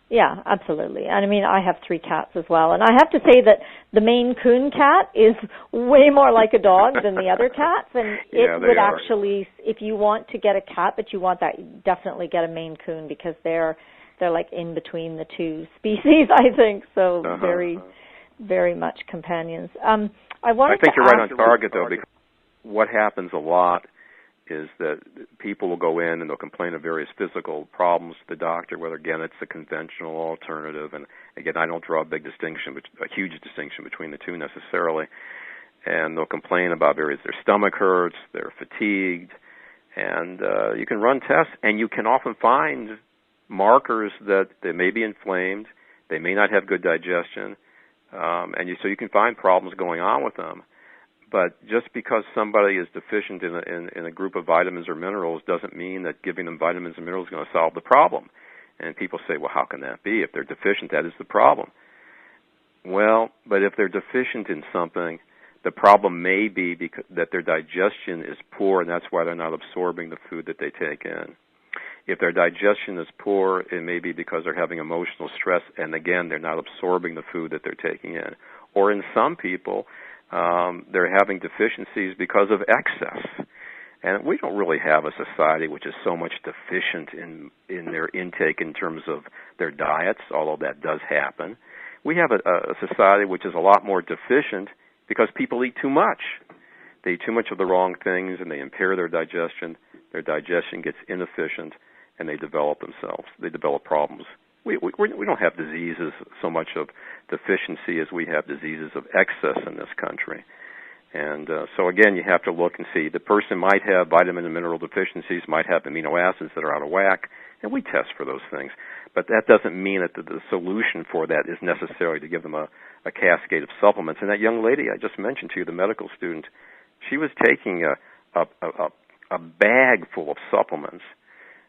Yeah, absolutely. And I mean, I have 3 cats as well. And I have to say that the Maine Coon cat is way more like a dog than the other cats. And it would actually, if you want to get a cat, but you want that, definitely get a Maine Coon, because they're like in between the two species, I think. So very, very much companions. I think you're right on target, though, because what happens a lot is that people will go in and they'll complain of various physical problems to the doctor, whether, again, it's a conventional alternative. And, again, I don't draw a huge distinction between the two necessarily. And they'll complain about their stomach hurts, they're fatigued. And you can run tests, and you can often find markers that they may be inflamed, they may not have good digestion, so you can find problems going on with them. But just because somebody is deficient in a group of vitamins or minerals doesn't mean that giving them vitamins and minerals is going to solve the problem. And people say, well, how can that be? If they're deficient, that is the problem. Well, but if they're deficient in something, the problem may be that their digestion is poor, and that's why they're not absorbing the food that they take in. If their digestion is poor, it may be because they're having emotional stress, and again, they're not absorbing the food that they're taking in. Or in some people, they're having deficiencies because of excess. And we don't really have a society which is so much deficient in their intake in terms of their diets, although that does happen. We have a society which is a lot more deficient because people eat too much. They eat too much of the wrong things, and they impair their digestion. Their digestion gets inefficient, and they develop problems. We don't have diseases so much of deficiency as we have diseases of excess in this country. And so, again, you have to look and see. The person might have vitamin and mineral deficiencies, might have amino acids that are out of whack, and we test for those things. But that doesn't mean that the solution for that is necessarily to give them a cascade of supplements. And that young lady I just mentioned to you, the medical student, she was taking a bag full of supplements.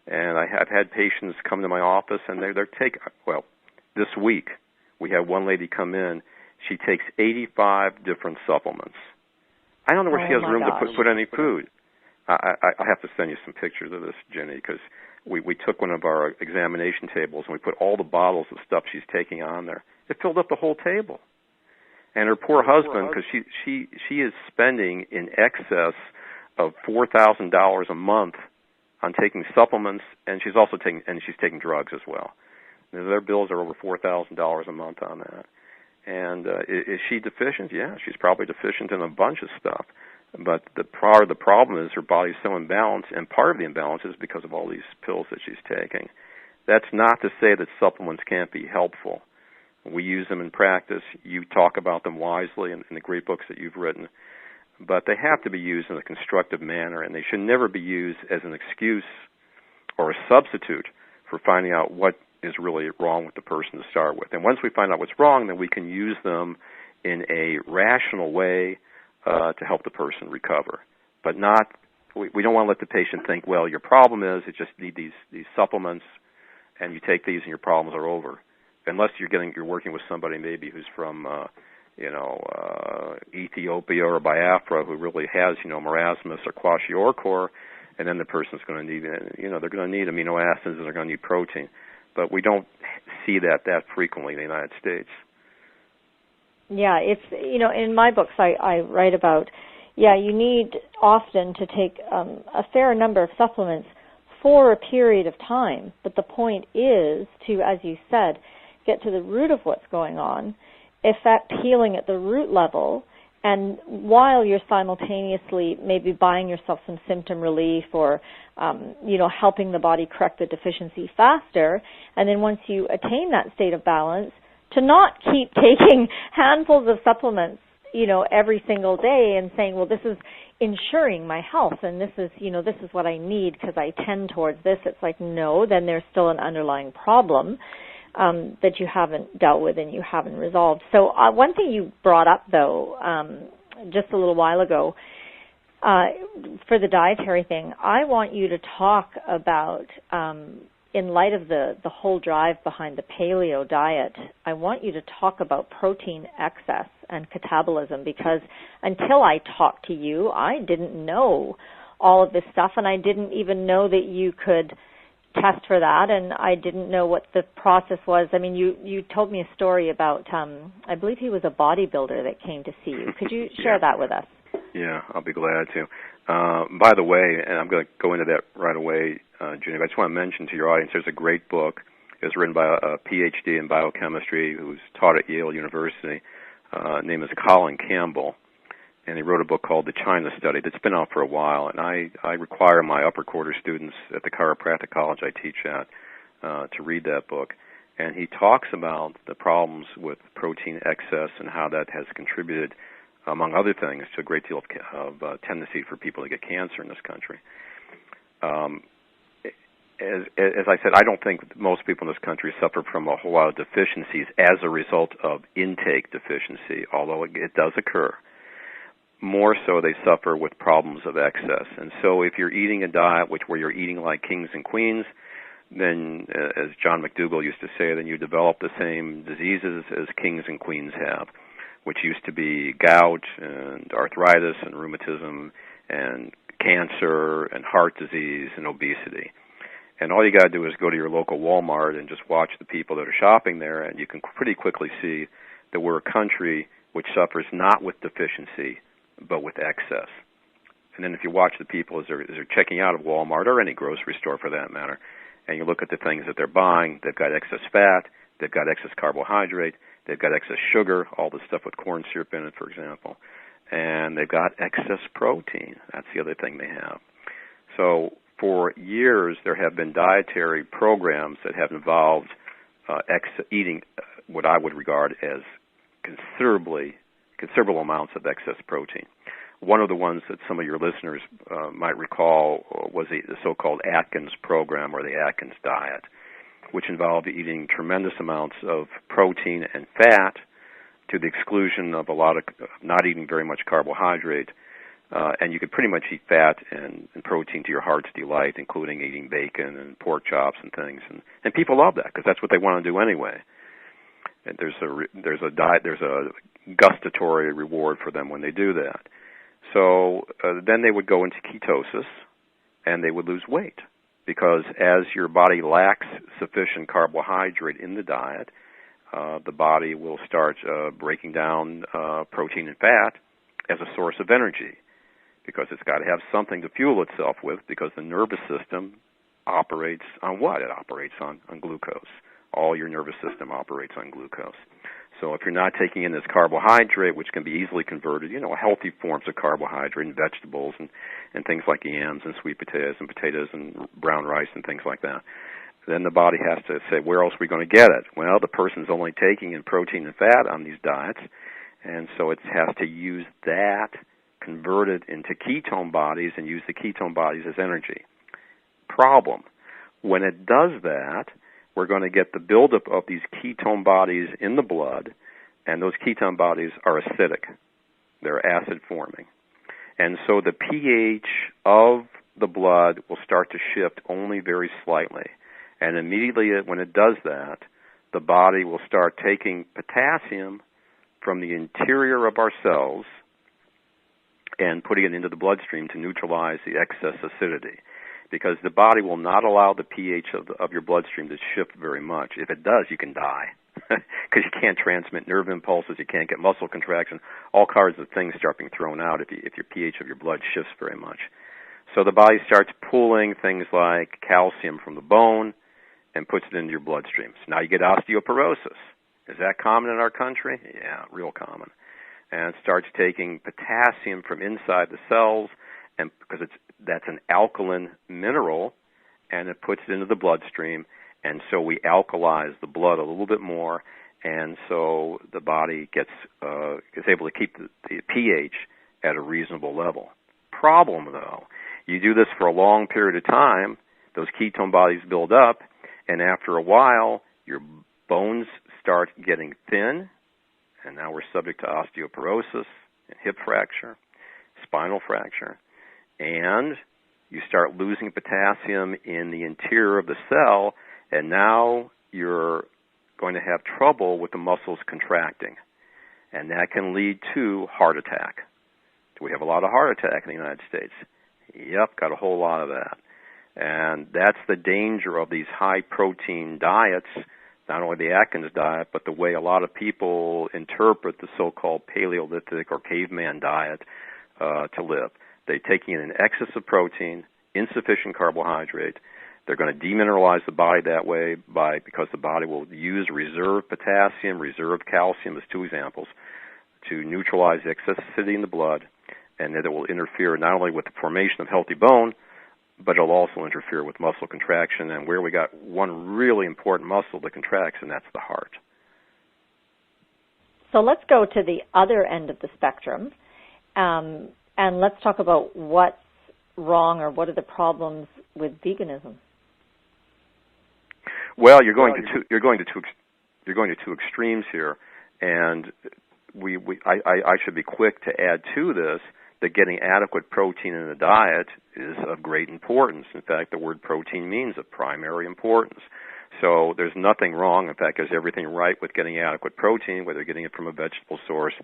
And I've had patients come to my office, and they're taking, this week we had one lady come in. She takes 85 different supplements. I don't know where she has room to put any food. I have to send you some pictures of this, Jenny, because we took one of our examination tables and we put all the bottles of stuff she's taking on there. It filled up the whole table. And her poor husband, because she is spending in excess of $4,000 a month on taking supplements, and she's taking drugs as well. Their bills are over $4,000 a month on that. And is she deficient? Yeah, she's probably deficient in a bunch of stuff. But part of the problem is her body's so imbalanced, and part of the imbalance is because of all these pills that she's taking. That's not to say that supplements can't be helpful. We use them in practice. You talk about them wisely in the great books that you've written. But they have to be used in a constructive manner, and they should never be used as an excuse or a substitute for finding out what is really wrong with the person to start with. And once we find out what's wrong, then we can use them in a rational way to help the person recover. But we don't want to let the patient think, well, your problem is you just need these supplements, and you take these and your problems are over. Unless you're working with somebody maybe who's from Ethiopia or Biafra, who really has marasmus or kwashiorkor, and then the person's going to need they're going to need amino acids and they're going to need protein. But we don't see that frequently in the United States. Yeah, it's in my books I write about you need often to take a fair number of supplements for a period of time. But the point is to, as you said, get to the root of what's going on, effect healing at the root level, and while you're simultaneously maybe buying yourself some symptom relief or, helping the body correct the deficiency faster, and then once you attain that state of balance, to not keep taking handfuls of supplements, every single day and saying, well, this is ensuring my health and this is what I need because I tend towards this. It's like, no, then there's still an underlying problem that you haven't dealt with and you haven't resolved. So one thing you brought up, though, just a little while ago, for the dietary thing, I want you to talk about, in light of the whole drive behind the paleo diet, I want you to talk about protein excess and catabolism, because until I talked to you, I didn't know all of this stuff, and I didn't even know that you could test for that, and I didn't know what the process was. I mean, you told me a story about, I believe he was a bodybuilder that came to see you. Could you share that with us? Yeah, I'll be glad to. By the way, and I'm going to go into that right away, Jini, but I just want to mention to your audience, there's a great book. It was written by a PhD in biochemistry who's taught at Yale University. Name is Colin Campbell, and he wrote a book called The China Study that's been out for a while, and I require my upper quarter students at the chiropractic college I teach at to read that book. And he talks about the problems with protein excess and how that has contributed, among other things, to a great deal of tendency for people to get cancer in this country. As I said, I don't think most people in this country suffer from a whole lot of deficiencies as a result of intake deficiency, although it does occur. More so, they suffer with problems of excess. And so if you're eating a diet where you're eating like kings and queens, then, as John McDougall used to say, then you develop the same diseases as kings and queens have, which used to be gout and arthritis and rheumatism and cancer and heart disease and obesity. And all you got to do is go to your local Walmart and just watch the people that are shopping there, and you can pretty quickly see that we're a country which suffers not with deficiency, but with excess. And then if you watch the people as they're checking out of Walmart or any grocery store for that matter, and you look at the things that they're buying, they've got excess fat, they've got excess carbohydrate, they've got excess sugar, all the stuff with corn syrup in it, for example, and they've got excess protein. That's the other thing they have. So for years, there have been dietary programs that have involved eating what I would regard as considerable amounts of excess protein. One of the ones that some of your listeners might recall was the so-called Atkins program or the Atkins diet, which involved eating tremendous amounts of protein and fat to the exclusion of not eating very much carbohydrate. And you could pretty much eat fat and protein to your heart's delight, including eating bacon and pork chops and things. And people love that because that's what they want to do anyway. And there's a gustatory reward for them when they do that. So then they would go into ketosis and they would lose weight because as your body lacks sufficient carbohydrate in the diet, the body will start breaking down protein and fat as a source of energy, because it's got to have something to fuel itself with, because the nervous system operates on what? It operates on glucose. All your nervous system operates on glucose. So if you're not taking in this carbohydrate, which can be easily converted, healthy forms of carbohydrate in vegetables and things like yams and sweet potatoes and brown rice and things like that, then the body has to say, where else are we going to get it? Well, the person's only taking in protein and fat on these diets, and so it has to use that, convert it into ketone bodies, and use the ketone bodies as energy. Problem. When it does that, we're going to get the buildup of these ketone bodies in the blood, and those ketone bodies are acidic. They're acid-forming. And so the pH of the blood will start to shift only very slightly. And immediately when it does that, the body will start taking potassium from the interior of our cells and putting it into the bloodstream to neutralize the excess acidity. Because the body will not allow the pH of your bloodstream to shift very much. If it does, you can die. Because you can't transmit nerve impulses, you can't get muscle contraction, all kinds of things start being thrown out if your pH of your blood shifts very much. So the body starts pulling things like calcium from the bone and puts it into your bloodstream. So now you get osteoporosis. Is that common in our country? Yeah, real common. And it starts taking potassium from inside the cells, and because that's an alkaline mineral, and it puts it into the bloodstream, and so we alkalize the blood a little bit more, and so the body is able to keep the pH at a reasonable level. Problem, though, you do this for a long period of time, those ketone bodies build up, and after a while, your bones start getting thin, and now we're subject to osteoporosis, and hip fracture, spinal fracture, and you start losing potassium in the interior of the cell, and now you're going to have trouble with the muscles contracting, and that can lead to heart attack. Do we have a lot of heart attack in the United States? Yep, got a whole lot of that. And that's the danger of these high-protein diets, not only the Atkins diet, but the way a lot of people interpret the so-called Paleolithic or caveman diet to live. They're taking in an excess of protein, insufficient carbohydrate. They're going to demineralize the body that way because the body will use reserve potassium, reserve calcium as two examples, to neutralize the excess acidity in the blood, and that it will interfere not only with the formation of healthy bone, but it'll also interfere with muscle contraction, and where we got one really important muscle that contracts, and that's the heart. So let's go to the other end of the spectrum, and let's talk about what's wrong or what are the problems with veganism. Well, you're going to two extremes here, and I should be quick to add to this that getting adequate protein in the diet is of great importance. In fact, the word protein means of primary importance. So there's nothing wrong. In fact, there's everything right with getting adequate protein, whether you're getting it from a vegetable source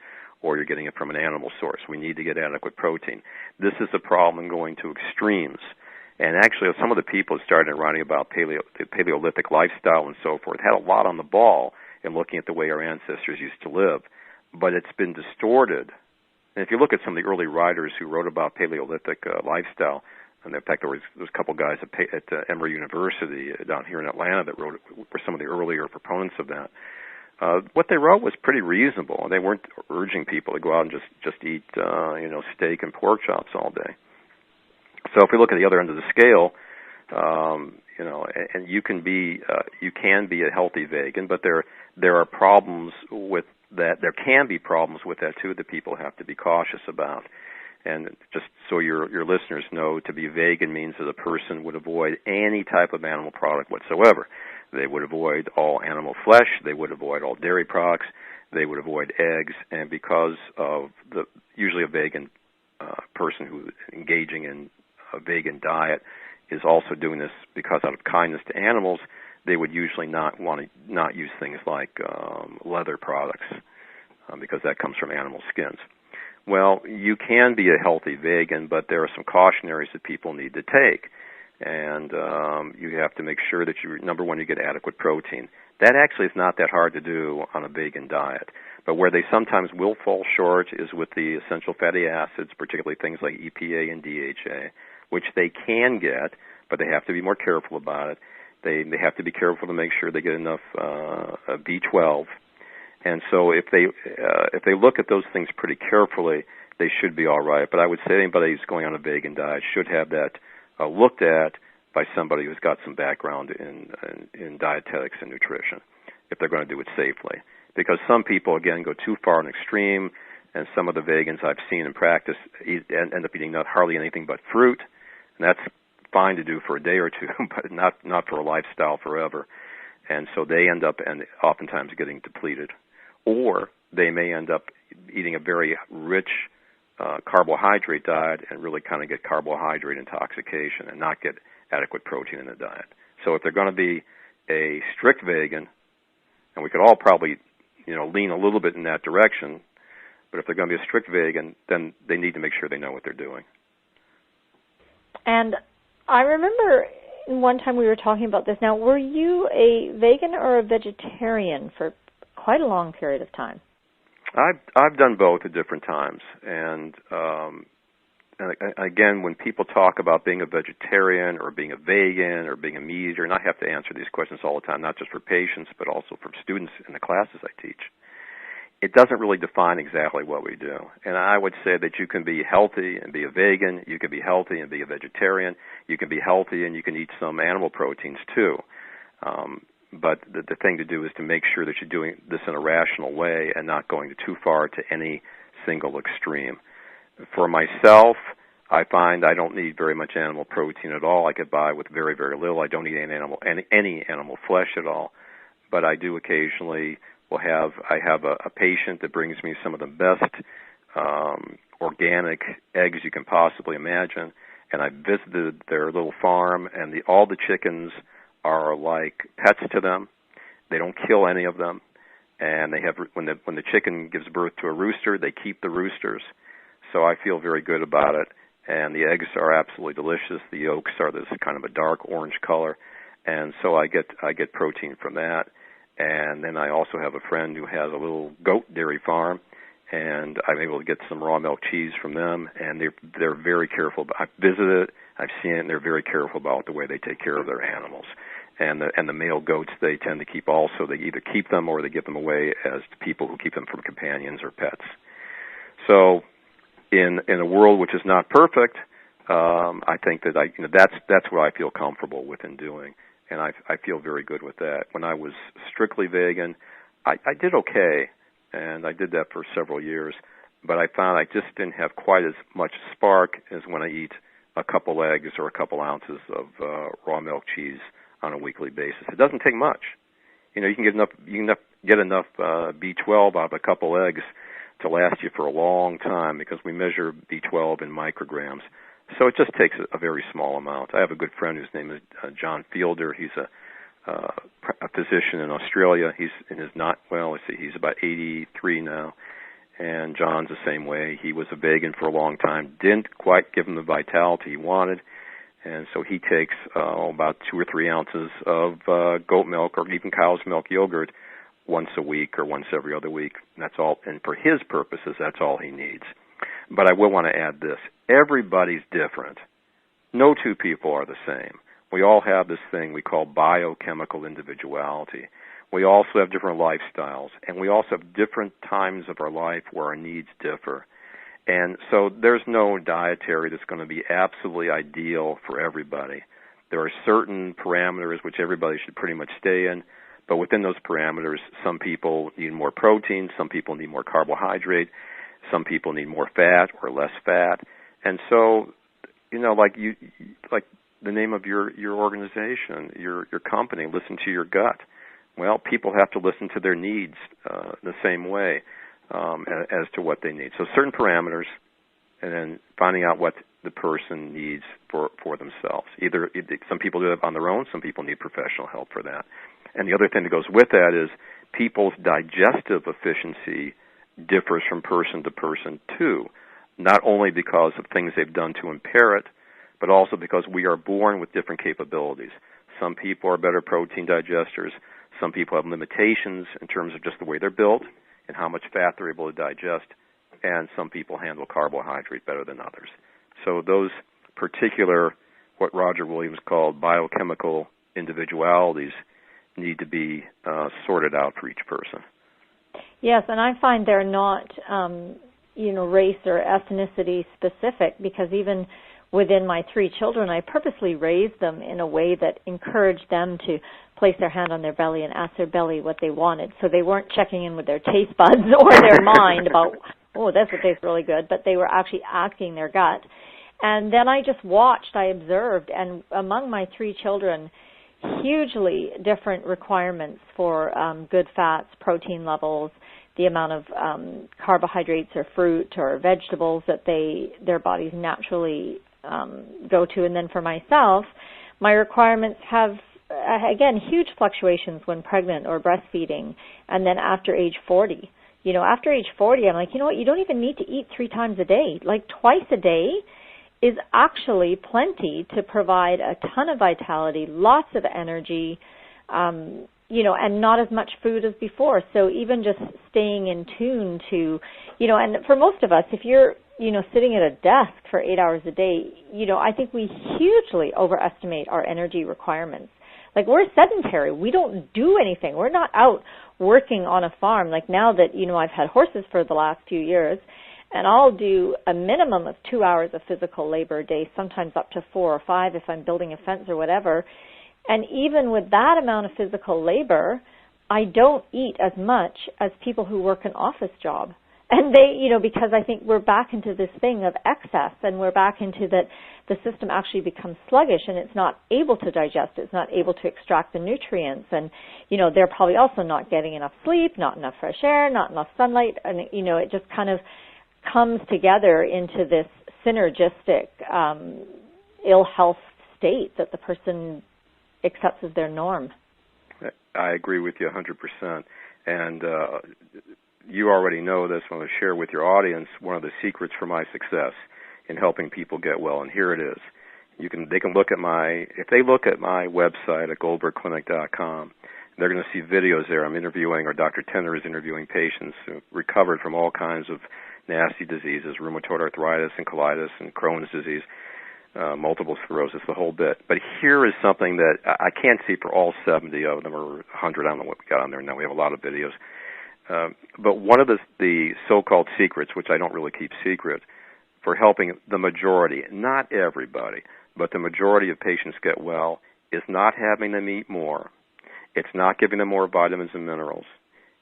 or you're getting it from an animal source. We need to get adequate protein. This is a problem going to extremes. And actually, some of the people who started writing about the Paleolithic lifestyle and so forth had a lot on the ball in looking at the way our ancestors used to live. But it's been distorted. And if you look at some of the early writers who wrote about Paleolithic lifestyle, and in fact there was a couple guys at Emory University down here in Atlanta that were some of the earlier proponents of that. What they wrote was pretty reasonable. They weren't urging people to go out and just eat steak and pork chops all day. So if we look at the other end of the scale, and you can be a healthy vegan, but there are problems with that. There can be problems with that too that people have to be cautious about. And just so your listeners know, to be vegan means that a person would avoid any type of animal product whatsoever. They would avoid all animal flesh. They would avoid all dairy products. They would avoid eggs. And because of usually a vegan person who's engaging in a vegan diet is also doing this because out of kindness to animals, they would usually not use things like leather products because that comes from animal skins. Well, you can be a healthy vegan, but there are some cautionaries that people need to take. And you have to make sure that number one, you get adequate protein. That actually is not that hard to do on a vegan diet. But where they sometimes will fall short is with the essential fatty acids, particularly things like EPA and DHA, which they can get, but they have to be more careful about it. They have to be careful to make sure they get enough B12. And so if they look at those things pretty carefully, they should be all right. But I would say anybody who's going on a vegan diet should have that looked at by somebody who's got some background in dietetics and nutrition, if they're going to do it safely. Because some people, again, go too far in extreme, and some of the vegans I've seen in practice end up eating hardly anything but fruit, and that's fine to do for a day or two, but not for a lifestyle forever. And so they end up oftentimes getting depleted. Or they may end up eating a very rich carbohydrate diet and really kind of get carbohydrate intoxication and not get adequate protein in the diet. So if they're going to be a strict vegan, and we could all probably, lean a little bit in that direction, but if they're going to be a strict vegan, then they need to make sure they know what they're doing. And I remember one time we were talking about this. Now, were you a vegan or a vegetarian for quite a long period of time? I've done both at different times, and again, when people talk about being a vegetarian or being a vegan or being a meat eater, and I have to answer these questions all the time, not just for patients, but also for students in the classes I teach, it doesn't really define exactly what we do. And I would say that you can be healthy and be a vegan, you can be healthy and be a vegetarian, you can be healthy and you can eat some animal proteins too. But the thing to do is to make sure that you're doing this in a rational way and not going too far to any single extreme. For myself, I find I don't need very much animal protein at all. I get by with very, very little. I don't eat any animal flesh at all. But I do occasionally I have a patient that brings me some of the best organic eggs you can possibly imagine, and I visited their little farm, and all the chickens are like pets to them. They don't kill any of them, and they have when the chicken gives birth to a rooster, they keep the roosters. So I feel very good about it, and the eggs are absolutely delicious. The yolks are this kind of a dark orange color, and so I get protein from that. And then I also have a friend who has a little goat dairy farm, and I'm able to get some raw milk cheese from them, and they're very careful. I've visited, I've seen it, and they're very careful about the way they take care of their animals. And the male goats they tend to keep also. They either keep them or they give them away as to people who keep them from companions or pets. So in a world which is not perfect, I think that that's what I feel comfortable with in doing. And I feel very good with that. When I was strictly vegan, I did okay, and I did that for several years. But I found I just didn't have quite as much spark as when I eat a couple eggs or a couple ounces of raw milk cheese on a weekly basis. It doesn't take much. You can get enough B12 out of a couple eggs to last you for a long time, because we measure B12 in micrograms. So it just takes a very small amount. I have a good friend whose name is John Fielder. He's a physician in Australia. He's he's about 83 now, and John's the same way. He was a vegan for a long time, didn't quite give him the vitality he wanted, and so he takes about 2 or 3 ounces of goat milk or even cow's milk yogurt once a week or once every other week. And that's all. And for his purposes, that's all he needs. But I will want to add this. Everybody's different. No two people are the same. We all have this thing we call biochemical individuality. We also have different lifestyles, and we also have different times of our life where our needs differ. And so there's no dietary that's going to be absolutely ideal for everybody. There are certain parameters which everybody should pretty much stay in, but within those parameters, some people need more protein, some people need more carbohydrate, some people need more fat or less fat. And so, like the name of your organization, your company, listen to your gut. Well, people have to listen to their needs the same way as to what they need. So certain parameters, and then finding out what the person needs for themselves. Either some people do it on their own, some people need professional help for that. And the other thing that goes with that is people's digestive efficiency differs from person to person too, not only because of things they've done to impair it, but also because we are born with different capabilities. Some people are better protein digesters. Some people have limitations in terms of just the way they're built and how much fat they're able to digest, and some people handle carbohydrate better than others. So those particular, what Roger Williams called biochemical individualities, need to be sorted out for each person. Yes, and I find they're not, race or ethnicity specific, because even within my 3 children, I purposely raised them in a way that encouraged them to place their hand on their belly and ask their belly what they wanted. So they weren't checking in with their taste buds or their mind about, oh, this would taste really good, but they were actually asking their gut. And then I just watched, I observed, and among my 3 children, hugely different requirements for good fats, protein levels, the amount of carbohydrates or fruit or vegetables that their bodies naturally go to. And then for myself, my requirements have again, huge fluctuations when pregnant or breastfeeding, and then after age 40. After age 40, I'm like, you know what, you don't even need to eat 3 times a day. Like twice a day is actually plenty to provide a ton of vitality, lots of energy, and not as much food as before. So even just staying in tune to, and for most of us, if you're, sitting at a desk for 8 hours a day, I think we hugely overestimate our energy requirements. Like we're sedentary. We don't do anything. We're not out working on a farm. Like now that, I've had horses for the last few years, and I'll do a minimum of 2 hours of physical labor a day, sometimes up to 4 or 5 if I'm building a fence or whatever. And even with that amount of physical labor, I don't eat as much as people who work an office job. And they, because I think we're back into this thing of excess, and we're back into that the system actually becomes sluggish and it's not able to digest, it's not able to extract the nutrients. And, they're probably also not getting enough sleep, not enough fresh air, not enough sunlight. And, it just kind of comes together into this synergistic ill health state that the person accepts as their norm. I agree with you 100%. And you already know this. I want to share with your audience one of the secrets for my success in helping people get well, and here it is. They can look at if they look at my website at goldbergclinic.com, they're going to see videos there. I'm interviewing, or Dr. Tenner is interviewing patients who recovered from all kinds of nasty diseases, rheumatoid arthritis and colitis and Crohn's disease, multiple sclerosis, the whole bit. But here is something that I can't see for all 70 of them, or 100, I don't know what we got on there now. We have a lot of videos. But one of the so-called secrets, which I don't really keep secret, for helping the majority, not everybody, but the majority of patients get well, is not having them eat more. It's not giving them more vitamins and minerals.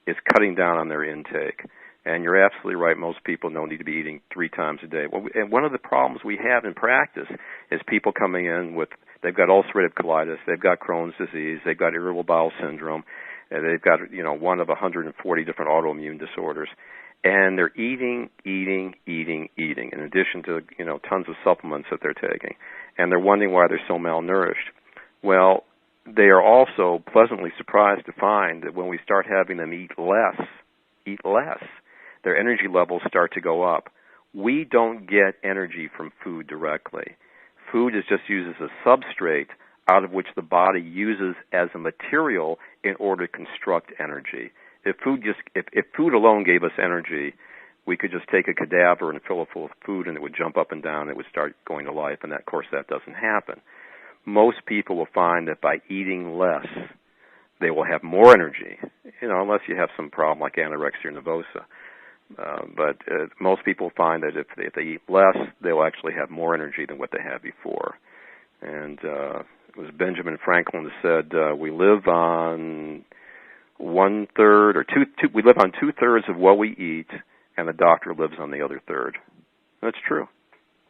It's cutting down on their intake. And you're absolutely right. Most people don't need to be eating 3 times a day. And one of the problems we have in practice is people coming in with, they've got ulcerative colitis, they've got Crohn's disease, they've got irritable bowel syndrome, and they've got, one of 140 different autoimmune disorders. And they're eating, in addition to, tons of supplements that they're taking. And they're wondering why they're so malnourished. Well, they are also pleasantly surprised to find that when we start having them eat less, their energy levels start to go up. We don't get energy from food directly. Food is just used as a substrate out of which the body uses as a material in order to construct energy. If food alone gave us energy, we could just take a cadaver and fill it full of food and it would jump up and down, it would start going to life, and of course that doesn't happen. Most people will find that by eating less, they will have more energy, unless you have some problem like anorexia nervosa. But most people find that if they eat less, they'll actually have more energy than what they had before. And it was Benjamin Franklin that said, we live on 1/3 or we live on 2/3 of what we eat, and the doctor lives on the other third. That's true.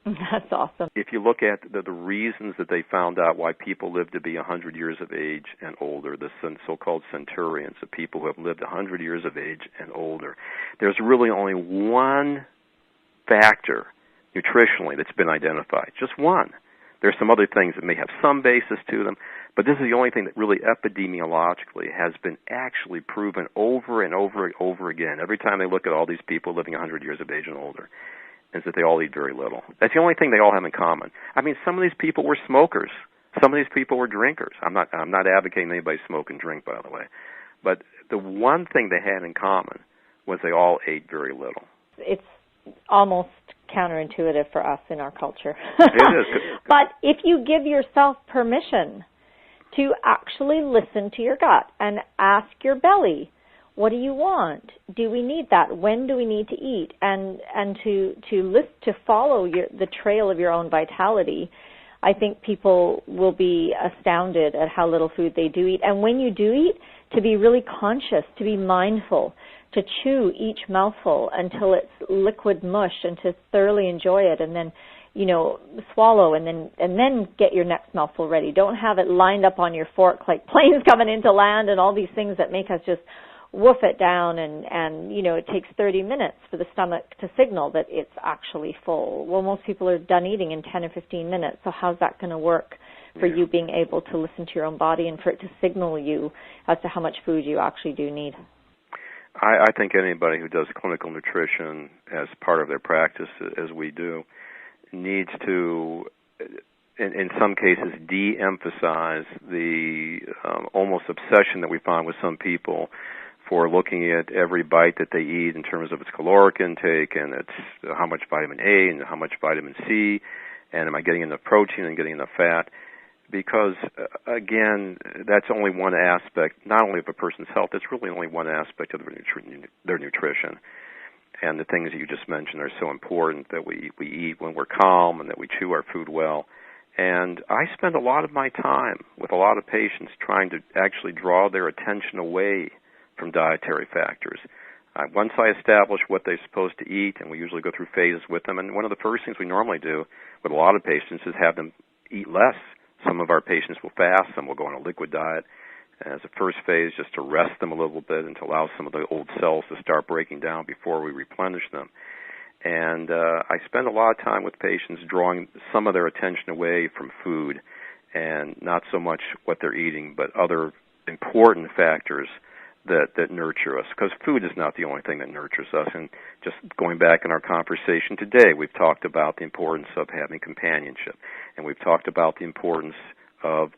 That's awesome. If you look at the reasons that they found out why people live to be 100 years of age and older, the so-called centurions, the people who have lived 100 years of age and older, there's really only one factor nutritionally that's been identified, just one. There's some other things that may have some basis to them, but this is the only thing that really epidemiologically has been actually proven over and over and over again. Every time they look at all these people living 100 years of age and older, is that they all eat very little. That's the only thing they all have in common. I mean, some of these people were smokers. Some of these people were drinkers. I'm not advocating anybody smoke and drink, by the way. But the one thing they had in common was they all ate very little. It's almost counterintuitive for us in our culture. It is. But if you give yourself permission to actually listen to your gut and ask your belly, what do you want? Do we need that? When do we need to eat? And to follow the trail of your own vitality, I think people will be astounded at how little food they do eat. And when you do eat, to be really conscious, to be mindful, to chew each mouthful until it's liquid mush and to thoroughly enjoy it, and then, swallow and then get your next mouthful ready. Don't have it lined up on your fork like planes coming into land and all these things that make us just woof it down, and it takes 30 minutes for the stomach to signal that it's actually full. Well, most people are done eating in 10 or 15 minutes, so how's that going to work for you being able to listen to your own body and for it to signal you as to how much food you actually do need. I think anybody who does clinical nutrition as part of their practice, as we do, needs to, in some cases, de-emphasize the almost obsession that we find with some people for looking at every bite that they eat in terms of its caloric intake and its how much vitamin A and how much vitamin C, and am I getting enough protein and getting enough fat? Because, again, that's only one aspect, not only of a person's health, it's really only one aspect of their nutrition. And the things that you just mentioned are so important, that we eat when we're calm and that we chew our food well. And I spend a lot of my time with a lot of patients trying to actually draw their attention away from dietary factors. Once I establish what they're supposed to eat, and we usually go through phases with them, and one of the first things we normally do with a lot of patients is have them eat less. Some of our patients will fast, some will go on a liquid diet as a first phase just to rest them a little bit and to allow some of the old cells to start breaking down before we replenish them. And I spend a lot of time with patients drawing some of their attention away from food and not so much what they're eating, but other important factors that nurture us, because food is not the only thing that nurtures us. And just going back in our conversation today, we've talked about the importance of having companionship, and we've talked about the importance of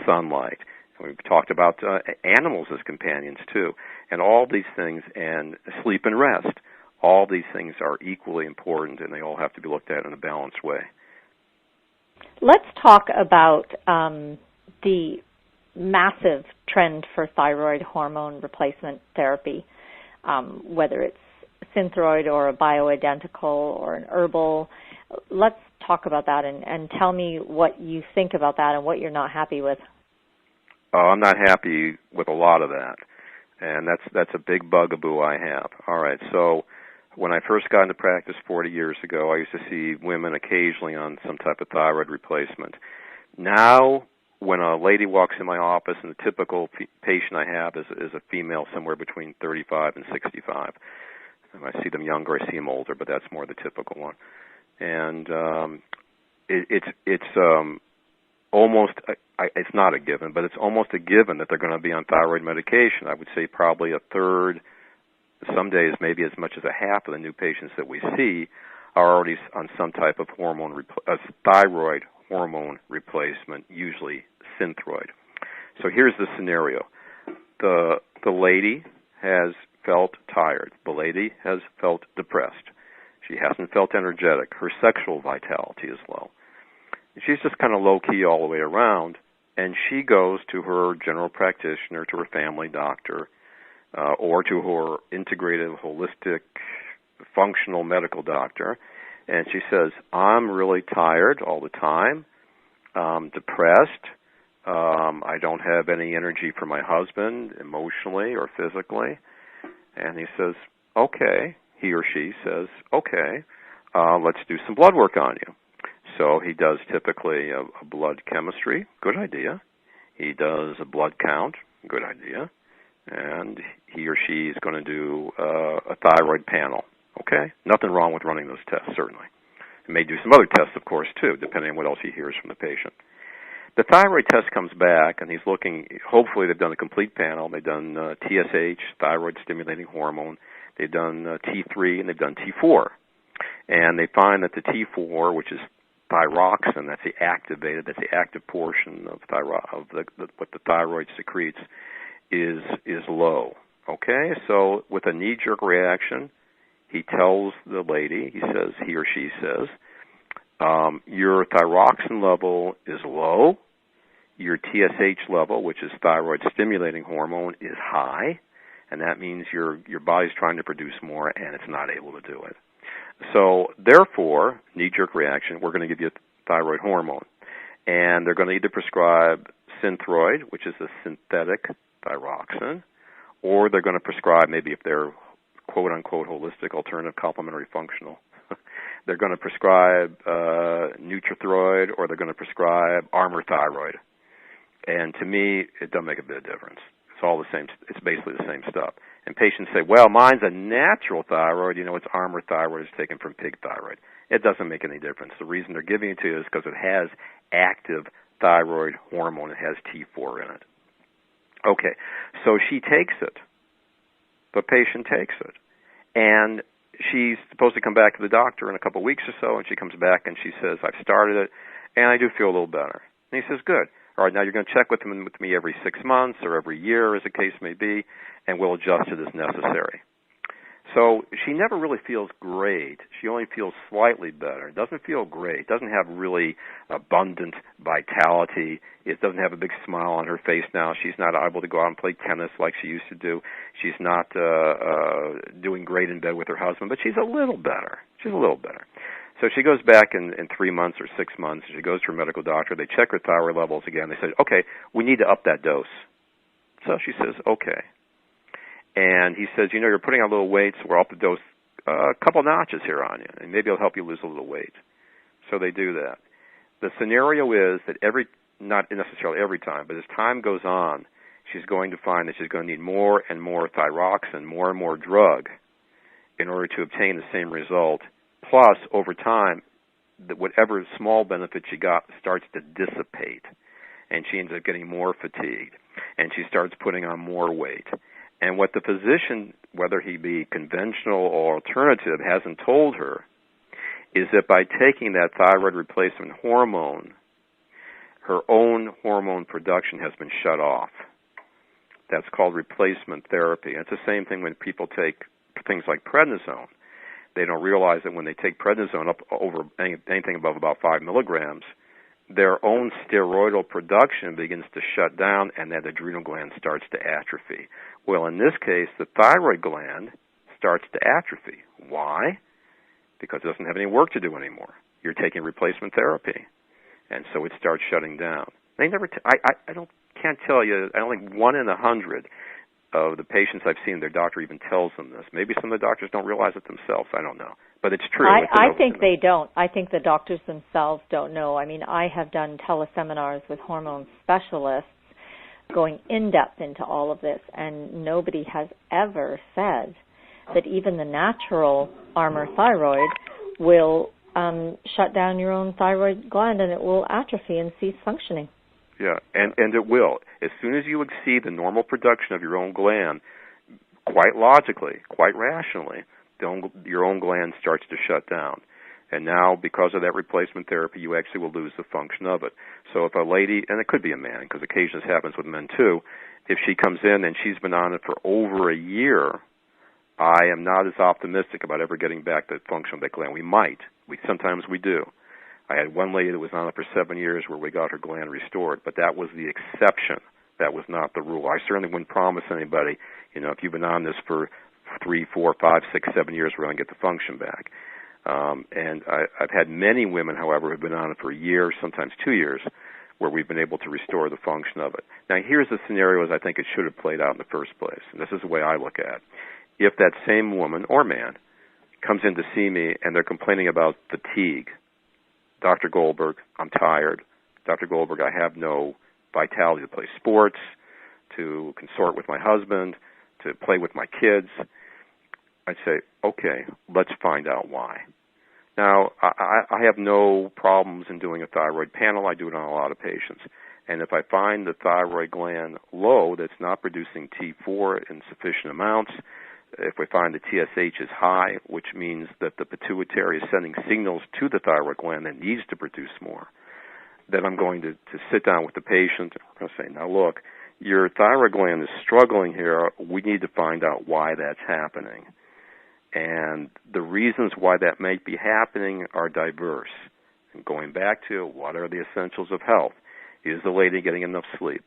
sunlight, and we've talked about animals as companions too, and all these things, and sleep and rest. All these things are equally important, and they all have to be looked at in a balanced way. Let's talk about the massive trend for thyroid hormone replacement therapy, whether it's Synthroid or a bioidentical or an herbal. Let's talk about that and tell me what you think about that and what you're not happy with. I'm not happy with a lot of that, and that's a big bugaboo I have. All right, so when I first got into practice 40 years ago, I used to see women occasionally on some type of thyroid replacement. Now, when a lady walks in my office, and the typical patient I have is a female somewhere between 35 and 65. I see them younger, I see them older, but that's more the typical one. And it's almost, it's not a given, but it's almost a given that they're going to be on thyroid medication. I would say probably a third, some days maybe as much as a half of the new patients that we see are already on some type of thyroid hormone replacement, usually Synthroid. So here's the scenario. The lady has felt tired. The lady has felt depressed. She hasn't felt energetic. Her sexual vitality is low. She's just kind of low-key all the way around, and she goes to her general practitioner, to her family doctor, or to her integrative, holistic, functional medical doctor, and she says, I'm really tired all the time. Depressed. I don't have any energy for my husband, emotionally or physically. And he says, okay. He or she says, okay, let's do some blood work on you. So he does typically a blood chemistry, good idea. He does a blood count, good idea. And he or she is going to do a thyroid panel, okay? Nothing wrong with running those tests, certainly. He may do some other tests, of course, too, depending on what else he hears from the patient. The thyroid test comes back, and he's looking, hopefully they've done a complete panel. They've done TSH, thyroid-stimulating hormone. They've done T3, and they've done T4. And they find that the T4, which is thyroxine, that's the active portion of what the thyroid secretes, is low. Okay? So with a knee-jerk reaction, he tells the lady, he or she says, your thyroxine level is low, your TSH level, which is thyroid-stimulating hormone, is high, and that means your body's trying to produce more and it's not able to do it. So, therefore, knee-jerk reaction, we're going to give you thyroid hormone. And they're going to either prescribe Synthroid, which is a synthetic thyroxine, or they're going to prescribe, maybe if they're quote-unquote holistic, alternative, complementary, functional, they're going to prescribe Nutrithroid, or they're going to prescribe Armour Thyroid. And to me, it doesn't make a bit of difference. It's all the same. It's basically the same stuff. And patients say, well, mine's a natural thyroid. It's Armour Thyroid. It's taken from pig thyroid. It doesn't make any difference. The reason they're giving it to you is because it has active thyroid hormone. It has T4 in it. Okay, so she takes it. The patient takes it. And she's supposed to come back to the doctor in a couple of weeks or so, and she comes back and she says, I've started it, and I do feel a little better. And he says, good. All right, now you're going to check with me every 6 months or every year, as the case may be, and we'll adjust it as necessary. So she never really feels great. She only feels slightly better. Doesn't feel great. Doesn't have really abundant vitality. It doesn't have a big smile on her face now. She's not able to go out and play tennis like she used to do. She's not doing great in bed with her husband, but she's a little better. She's a little better. So she goes back in 3 months or 6 months. She goes to her medical doctor. They check her thyroid levels again. They say, okay, we need to up that dose. So she says, okay. And he says, you know, you're putting on a little weight, so we'll up the dose a couple notches here on you, and maybe it'll help you lose a little weight. So they do that. The scenario is that not necessarily every time, but as time goes on, she's going to find that she's going to need more and more thyroxine, more and more drug in order to obtain the same result. Plus, over time, that whatever small benefit she got starts to dissipate, and she ends up getting more fatigued, and she starts putting on more weight. And what the physician, whether he be conventional or alternative, hasn't told her is that by taking that thyroid replacement hormone, her own hormone production has been shut off. That's called replacement therapy. And it's the same thing when people take things like prednisone. They don't realize that when they take prednisone up over anything above about 5 milligrams, their own steroidal production begins to shut down, and that adrenal gland starts to atrophy. Well, in this case, the thyroid gland starts to atrophy. Why? Because it doesn't have any work to do anymore. You're taking replacement therapy, and so it starts shutting down. They never. Can't tell you. I don't think 1 in 100 of the patients I've seen, their doctor even tells them this. Maybe some of the doctors don't realize it themselves. I don't know. But it's true. I think they don't. I think the doctors themselves don't know. I mean, I have done teleseminars with hormone specialists going in-depth into all of this, and nobody has ever said that even the natural Armour thyroid will shut down your own thyroid gland, and it will atrophy and cease functioning. Yeah, and it will. As soon as you exceed the normal production of your own gland, quite logically, quite rationally, your own gland starts to shut down. And now, because of that replacement therapy, you actually will lose the function of it. So if a lady, and it could be a man, because occasionally this happens with men too, if she comes in and she's been on it for over a year, I am not as optimistic about ever getting back the function of that gland. We might. Sometimes we do. I had one lady that was on it for 7 years where we got her gland restored, but that was the exception. That was not the rule. I certainly wouldn't promise anybody, if you've been on this for 3, 4, 5, 6, 7 years, we're going to get the function back. And I've had many women, however, who have been on it for a year, sometimes 2 years, where we've been able to restore the function of it. Now, here's the scenario as I think it should have played out in the first place, and this is the way I look at it. If that same woman or man comes in to see me and they're complaining about fatigue, Dr. Goldberg, I'm tired. Dr. Goldberg, I have no vitality to play sports, to consort with my husband, to play with my kids. I'd say, okay, let's find out why. Now, I have no problems in doing a thyroid panel. I do it on a lot of patients. And if I find the thyroid gland low, that's not producing T4 in sufficient amounts, if we find the TSH is high, which means that the pituitary is sending signals to the thyroid gland that needs to produce more, then I'm going to sit down with the patient and say, now look, your thyroid gland is struggling here. We need to find out why that's happening. And the reasons why that might be happening are diverse. And going back to what are the essentials of health? Is the lady getting enough sleep?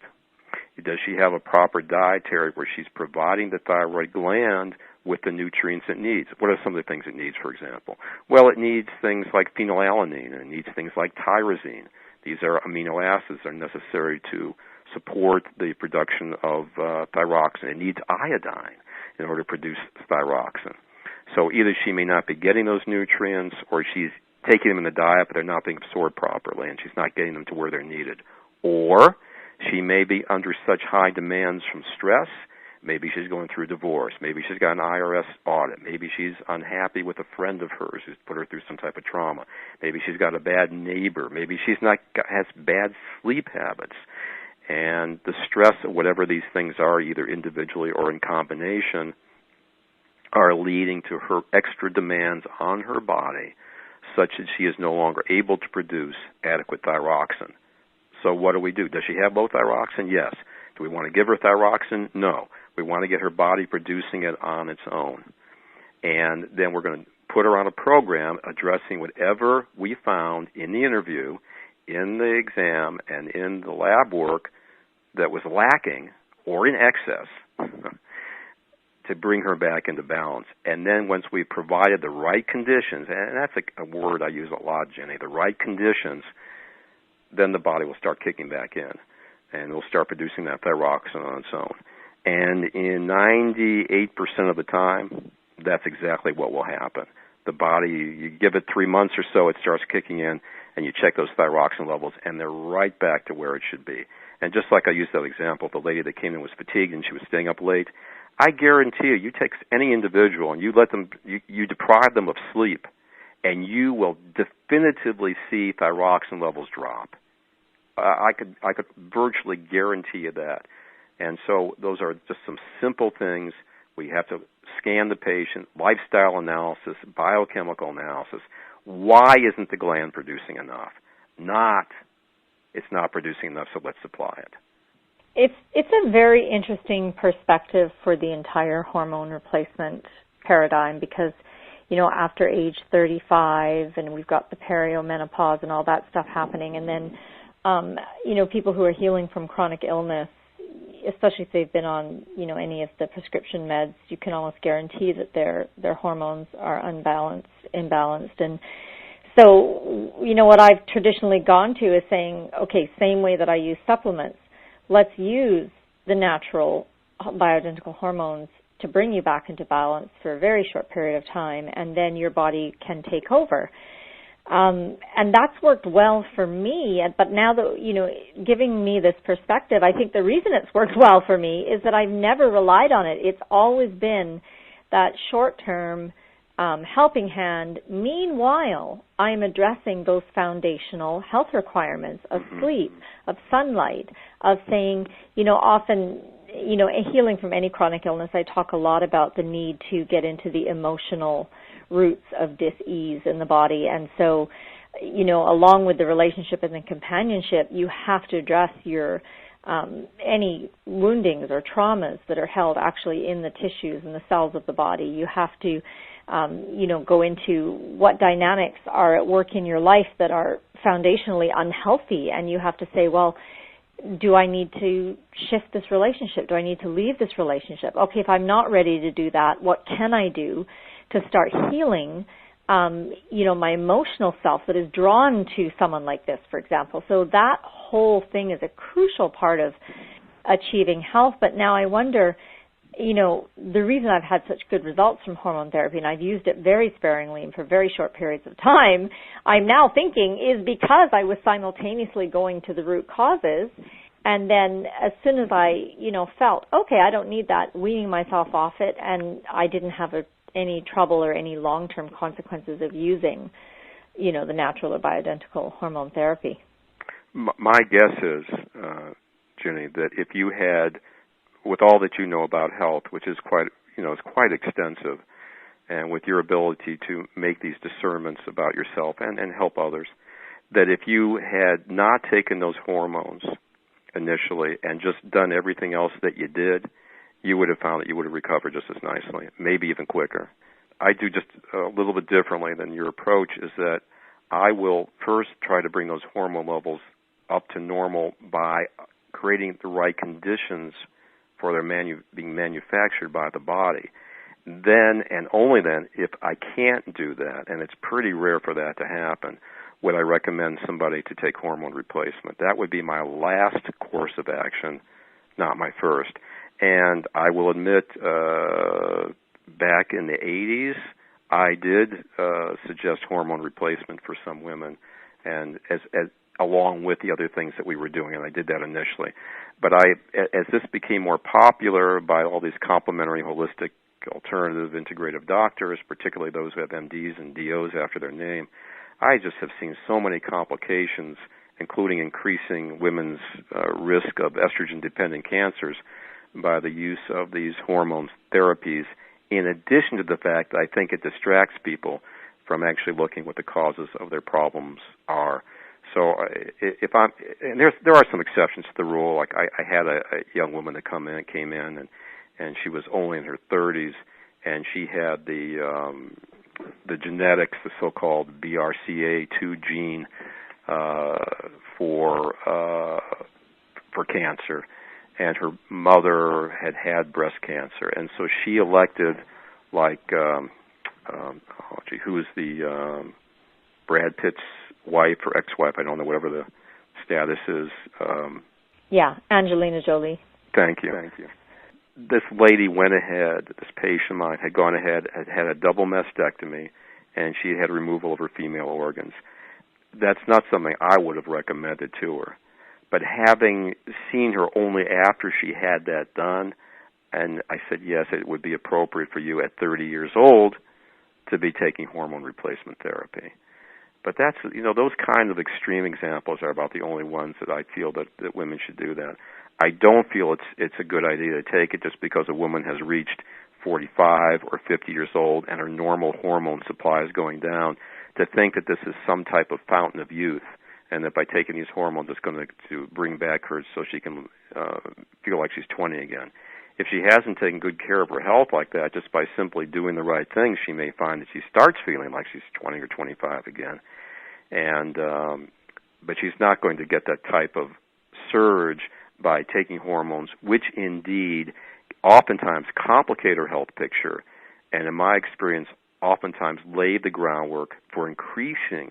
Does she have a proper dietary where she's providing the thyroid gland with the nutrients it needs? What are some of the things it needs, for example? Well, it needs things like phenylalanine, and it needs things like tyrosine. These are amino acids that are necessary to support the production of thyroxine. It needs iodine in order to produce thyroxine. So either she may not be getting those nutrients, or she's taking them in the diet, but they're not being absorbed properly, and she's not getting them to where they're needed. Or she may be under such high demands from stress Maybe she's going through a divorce. Maybe she's got an IRS audit. Maybe she's unhappy with a friend of hers who's put her through some type of trauma. Maybe she's got a bad neighbor. Maybe she's has bad sleep habits. And the stress of whatever these things are, either individually or in combination, are leading to her extra demands on her body such that she is no longer able to produce adequate thyroxine. So what do? Does she have low thyroxine? Yes. Do we want to give her thyroxine? No. We want to get her body producing it on its own. And then we're going to put her on a program addressing whatever we found in the interview, in the exam, and in the lab work that was lacking or in excess to bring her back into balance. And then once we provided the right conditions, and that's a word I use a lot, Jini, the right conditions, then the body will start kicking back in, and it will start producing that thyroxine on its own. And in 98% of the time, that's exactly what will happen. The body, you give it 3 months or so, it starts kicking in, and you check those thyroxine levels, and they're right back to where it should be. And just like I used that example, the lady that came in was fatigued and she was staying up late, I guarantee you take any individual and you let them, you deprive them of sleep, and you will definitively see thyroxine levels drop. I could virtually guarantee you that. And so those are just some simple things. We have to scan the patient, lifestyle analysis, biochemical analysis. Why isn't the gland producing enough? It's not producing enough, so let's supply it. It's a very interesting perspective for the entire hormone replacement paradigm because, after age 35 and we've got the perimenopause and all that stuff happening, and then, people who are healing from chronic illness, especially if they've been on, any of the prescription meds, you can almost guarantee that their hormones are imbalanced. And so, what I've traditionally gone to is saying, okay, same way that I use supplements, let's use the natural bioidentical hormones to bring you back into balance for a very short period of time, and then your body can take over. And that's worked well for me, but now that, giving me this perspective, I think the reason it's worked well for me is that I've never relied on it. It's always been that short-term helping hand. Meanwhile, I'm addressing those foundational health requirements of sleep, of sunlight, of saying, often, healing from any chronic illness, I talk a lot about the need to get into the emotional roots of dis-ease in the body. And so, along with the relationship and the companionship, you have to address your any woundings or traumas that are held actually in the tissues and the cells of the body. You have to, go into what dynamics are at work in your life that are foundationally unhealthy. And you have to say, well, do I need to shift this relationship? Do I need to leave this relationship? Okay, if I'm not ready to do that, what can I do to start healing, my emotional self that is drawn to someone like this, for example? So that whole thing is a crucial part of achieving health. But now I wonder, the reason I've had such good results from hormone therapy, and I've used it very sparingly and for very short periods of time, I'm now thinking is because I was simultaneously going to the root causes, and then as soon as I, felt, okay, I don't need that, weaning myself off it, and I didn't have any trouble or any long-term consequences of using, the natural or bioidentical hormone therapy. My guess is, Jini, that if you had, with all that you know about health, which is quite, it's quite extensive, and with your ability to make these discernments about yourself and help others, that if you had not taken those hormones initially and just done everything else that you did, you would have found that you would have recovered just as nicely, maybe even quicker. I do just a little bit differently than your approach, is that I will first try to bring those hormone levels up to normal by creating the right conditions for their being manufactured by the body. Then, and only then, if I can't do that, and it's pretty rare for that to happen, would I recommend somebody to take hormone replacement. That would be my last course of action, not my first. And I will admit, back in the 80s, I did suggest hormone replacement for some women. And as along with the other things that we were doing, and I did that initially. But as this became more popular by all these complementary, holistic, alternative, integrative doctors, particularly those who have MDs and DOs after their name, I just have seen so many complications, including increasing women's risk of estrogen-dependent cancers by the use of these hormone therapies, in addition to the fact that I think it distracts people from actually looking what the causes of their problems are. So there are some exceptions to the rule. Like I had a young woman that came in, and she was only in her 30s, and she had the genetics, the so-called BRCA2 gene for cancer, and her mother had breast cancer, and so she elected, like, who is the Brad Pitt's wife or ex-wife? I don't know, whatever the status is. Yeah, Angelina Jolie. Thank you. This lady went ahead, this patient of mine had gone ahead, had a double mastectomy, and she had removal of her female organs. That's not something I would have recommended to her. But having seen her only after she had that done, and I said, yes, it would be appropriate for you at 30 years old to be taking hormone replacement therapy. But that's, those kind of extreme examples are about the only ones that I feel that women should do that. I don't feel it's a good idea to take it just because a woman has reached 45 or 50 years old and her normal hormone supply is going down, to think that this is some type of fountain of youth, and that by taking these hormones it's going to bring back her so she can feel like she's 20 again. If she hasn't taken good care of her health like that, just by simply doing the right things, she may find that she starts feeling like she's 20 or 25 again. And but she's not going to get that type of surge by taking hormones, which indeed oftentimes complicate her health picture, and in my experience oftentimes lay the groundwork for increasing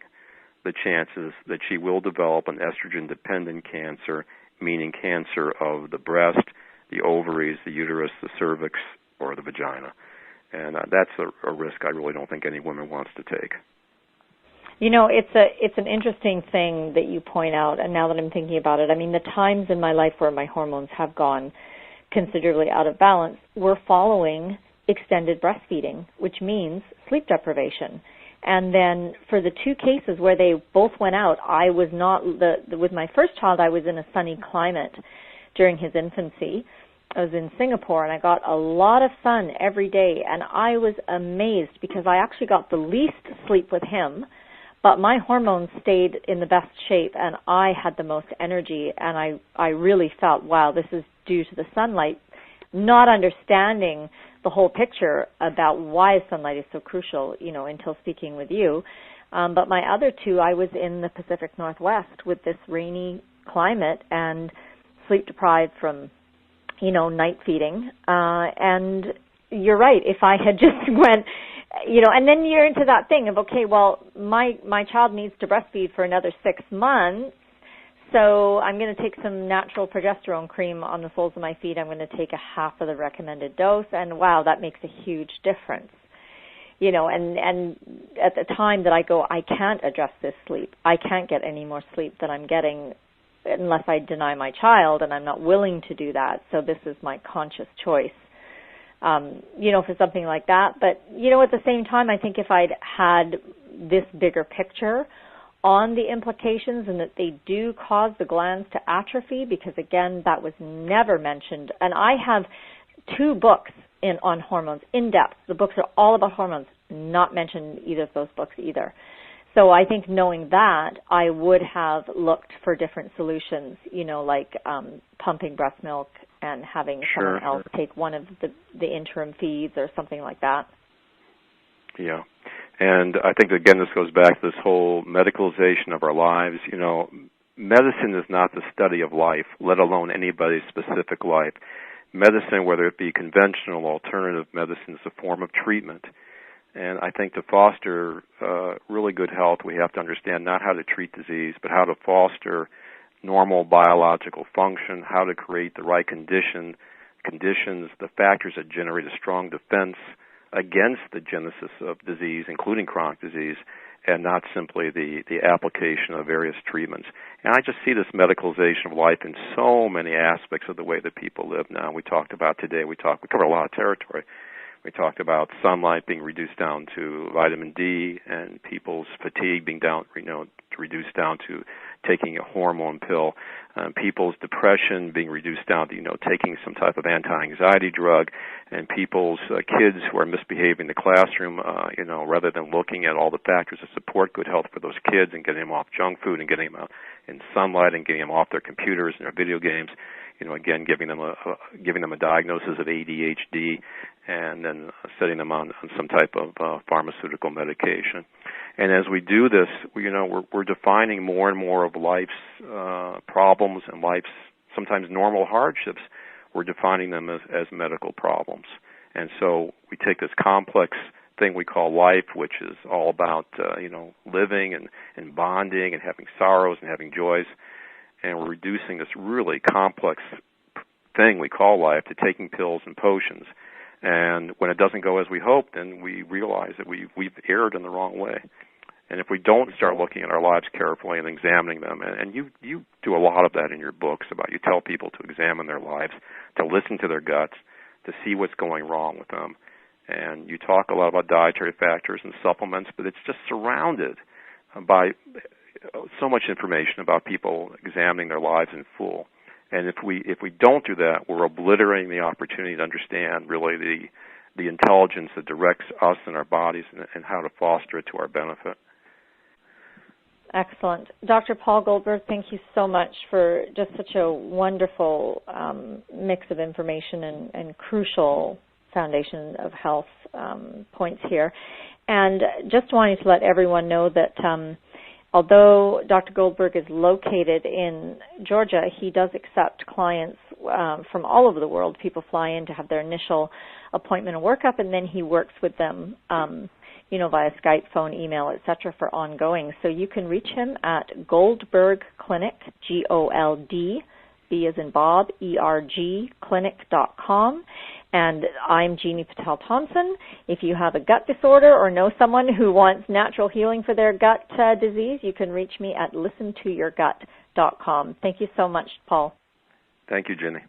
the chances that she will develop an estrogen-dependent cancer, meaning cancer of the breast, the ovaries, the uterus, the cervix, or the vagina. And that's a risk I really don't think any woman wants to take. It's an interesting thing that you point out, and now that I'm thinking about it, I mean, the times in my life where my hormones have gone considerably out of balance were following extended breastfeeding, which means sleep deprivation. And then for the two cases where they both went out, I was not, with my first child, I was in a sunny climate during his infancy. I was in Singapore, and I got a lot of sun every day, and I was amazed because I actually got the least sleep with him, but my hormones stayed in the best shape, and I had the most energy, and I really felt, wow, this is due to the sunlight, not understanding the whole picture about why sunlight is so crucial, until speaking with you. But my other two, I was in the Pacific Northwest with this rainy climate and sleep deprived from, night feeding. And you're right, if I had just went, and then you're into that thing of, okay, well, my child needs to breastfeed for another 6 months, so I'm going to take some natural progesterone cream on the soles of my feet. I'm going to take a half of the recommended dose, and wow, that makes a huge difference. And at the time that I go, I can't adjust this sleep. I can't get any more sleep than I'm getting unless I deny my child, and I'm not willing to do that. So this is my conscious choice, for something like that. But, at the same time, I think if I'd had this bigger picture on the implications and that they do cause the glands to atrophy, because, again, that was never mentioned. And I have 2 books on hormones, in depth. The books are all about hormones, not mentioned in either of those books either. So I think knowing that, I would have looked for different solutions, like pumping breast milk and having someone else take one of the interim feeds or something like that. Yeah. And I think, again, this goes back to this whole medicalization of our lives. Medicine is not the study of life, let alone anybody's specific life. Medicine, whether it be conventional, alternative medicine, is a form of treatment. And I think to foster really good health, we have to understand not how to treat disease, but how to foster normal biological function, how to create the right conditions, the factors that generate a strong defense against the genesis of disease, including chronic disease, and not simply the application of various treatments. And I just see this medicalization of life in so many aspects of the way that people live now. We talked about today, we covered a lot of territory. We talked about sunlight being reduced down to vitamin D, and people's fatigue being reduced down to taking a hormone pill, people's depression being reduced down to taking some type of anti-anxiety drug, and people's kids who are misbehaving in the classroom, rather than looking at all the factors that support good health for those kids and getting them off junk food and getting them out in sunlight and getting them off their computers and their video games. Again, giving them a diagnosis of ADHD, and then setting them on some type of pharmaceutical medication. And as we do this, we're defining more and more of life's problems and life's sometimes normal hardships. We're defining them as medical problems. And so we take this complex thing we call life, which is all about living and bonding and having sorrows and having joys, and we're reducing this really complex thing we call life to taking pills and potions. And when it doesn't go as we hope, then we realize that we've erred in the wrong way. And if we don't start looking at our lives carefully and examining them, and you do a lot of that in your books about, you tell people to examine their lives, to listen to their guts, to see what's going wrong with them. And you talk a lot about dietary factors and supplements, but it's just surrounded by so much information about people examining their lives in full. And if we don't do that, we're obliterating the opportunity to understand really the intelligence that directs us and our bodies and how to foster it to our benefit. Excellent. Dr. Paul Goldberg, thank you so much for just such a wonderful mix of information and crucial foundation of health points here. And just wanting to let everyone know that although Dr. Goldberg is located in Georgia, he does accept clients from all over the world. People fly in to have their initial appointment and workup, and then he works with them, via Skype, phone, email, etc., for ongoing. So you can reach him at Goldberg Clinic, Gold, B as in Bob, ERG, clinic.com. And I'm Jini Patel Thompson. If you have a gut disorder or know someone who wants natural healing for their gut disease, you can reach me at listentoyourgut.com. Thank you so much, Paul. Thank you, Jini.